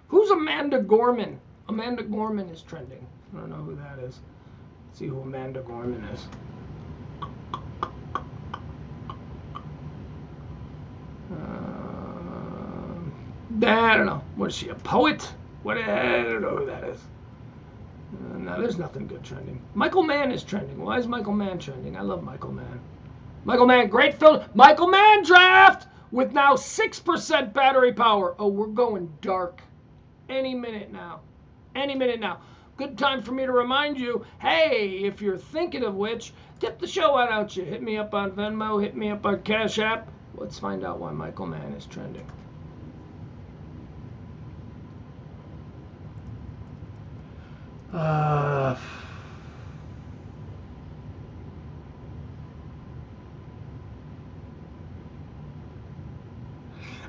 Who's Amanda Gorman? Amanda Gorman is trending. I don't know who that is. Let's see who Amanda Gorman is. I don't know. What is she, a poet? I don't know who that is. No, there's nothing good trending. Michael Mann is trending. Why is Michael Mann trending? I love Michael Mann. Michael Mann, great fill. Michael Mann draft with now 6% battery power. Oh, we're going dark any minute now. Any minute now. Good time for me to remind you, hey, if you're thinking of which, tip the show out, out you. Hit me up on Venmo, hit me up on Cash App. Let's find out why Michael Mann is trending.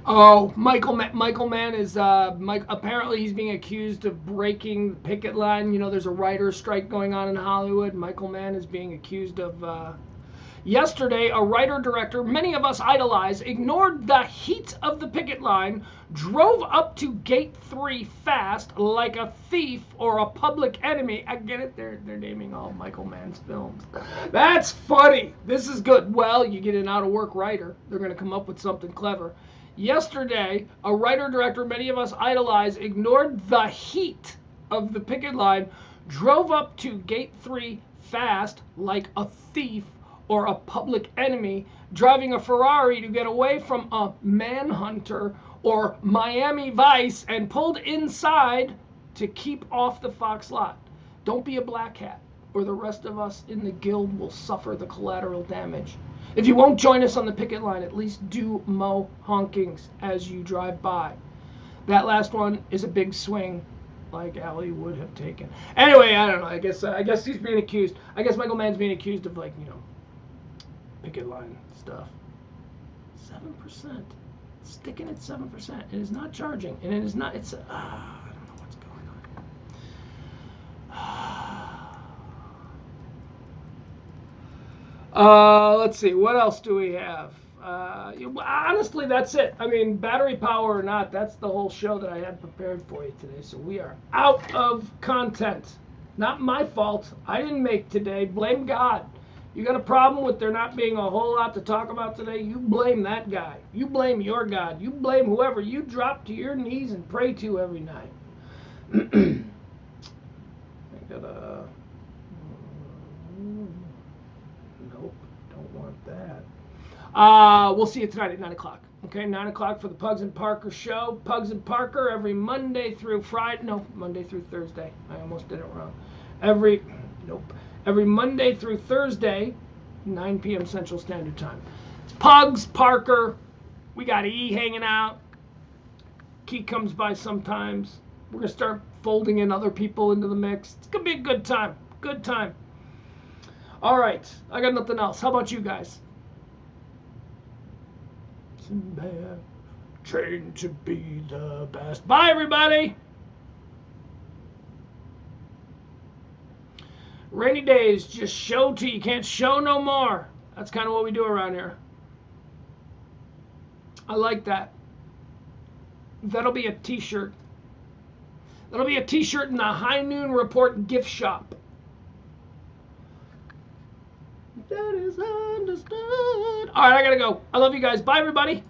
Oh, Michael Mann is apparently he's being accused of breaking the picket line. You know, there's a writer's strike going on in Hollywood. Michael Mann is being accused of. Yesterday, a writer-director many of us idolize ignored the heat of the picket line, drove up to Gate 3 fast like a thief or a public enemy. I get it, they're naming all Michael Mann's films. That's funny. This is good. Well, you get an out-of-work writer. They're going to come up with something clever. Yesterday, a writer-director many of us idolize ignored the heat of the picket line, drove up to Gate 3 fast like a thief or a public enemy, driving a Ferrari to get away from a manhunter or Miami Vice, and pulled inside to keep off the Fox lot. Don't be a black hat, or the rest of us in the guild will suffer the collateral damage. If you won't join us on the picket line, at least do mo honkings as you drive by. That last one is a big swing, like Allie would have taken. Anyway, I don't know. I guess he's being accused. I guess Michael Mann's being accused of, like, you know, picket line stuff. 7%. Sticking at 7%. It is not charging. And it is not, it's, I don't know what's going on. Let's see. What else do we have? Honestly, that's it. I mean, battery power or not, that's the whole show that I had prepared for you today. So we are out of content. Not my fault. I didn't make today. Blame God. You got a problem with there not being a whole lot to talk about today? You blame that guy. You blame your God. You blame whoever you drop to your knees and pray to every night. I gotta... Nope, don't want that. We'll see you tonight at 9 o'clock. Okay, 9 o'clock for the Pugs and Parker show. Pugs and Parker every Monday through Friday. No, Monday through Thursday. I almost did it wrong. Every Monday through Thursday, 9 p.m. Central Standard Time. It's Pugs, Parker. We got E hanging out. Key comes by sometimes. We're going to start folding in other people into the mix. It's going to be a good time. Good time. All right. I got nothing else. How about you guys? Trained to be the best. Bye, everybody. Rainy days, just show till you can't show no more. That's kind of what we do around here. I like that. That'll be a t-shirt. That'll be a t-shirt in the High Noon Report gift shop. That is understood. All right, I gotta go. I love you guys. Bye, everybody.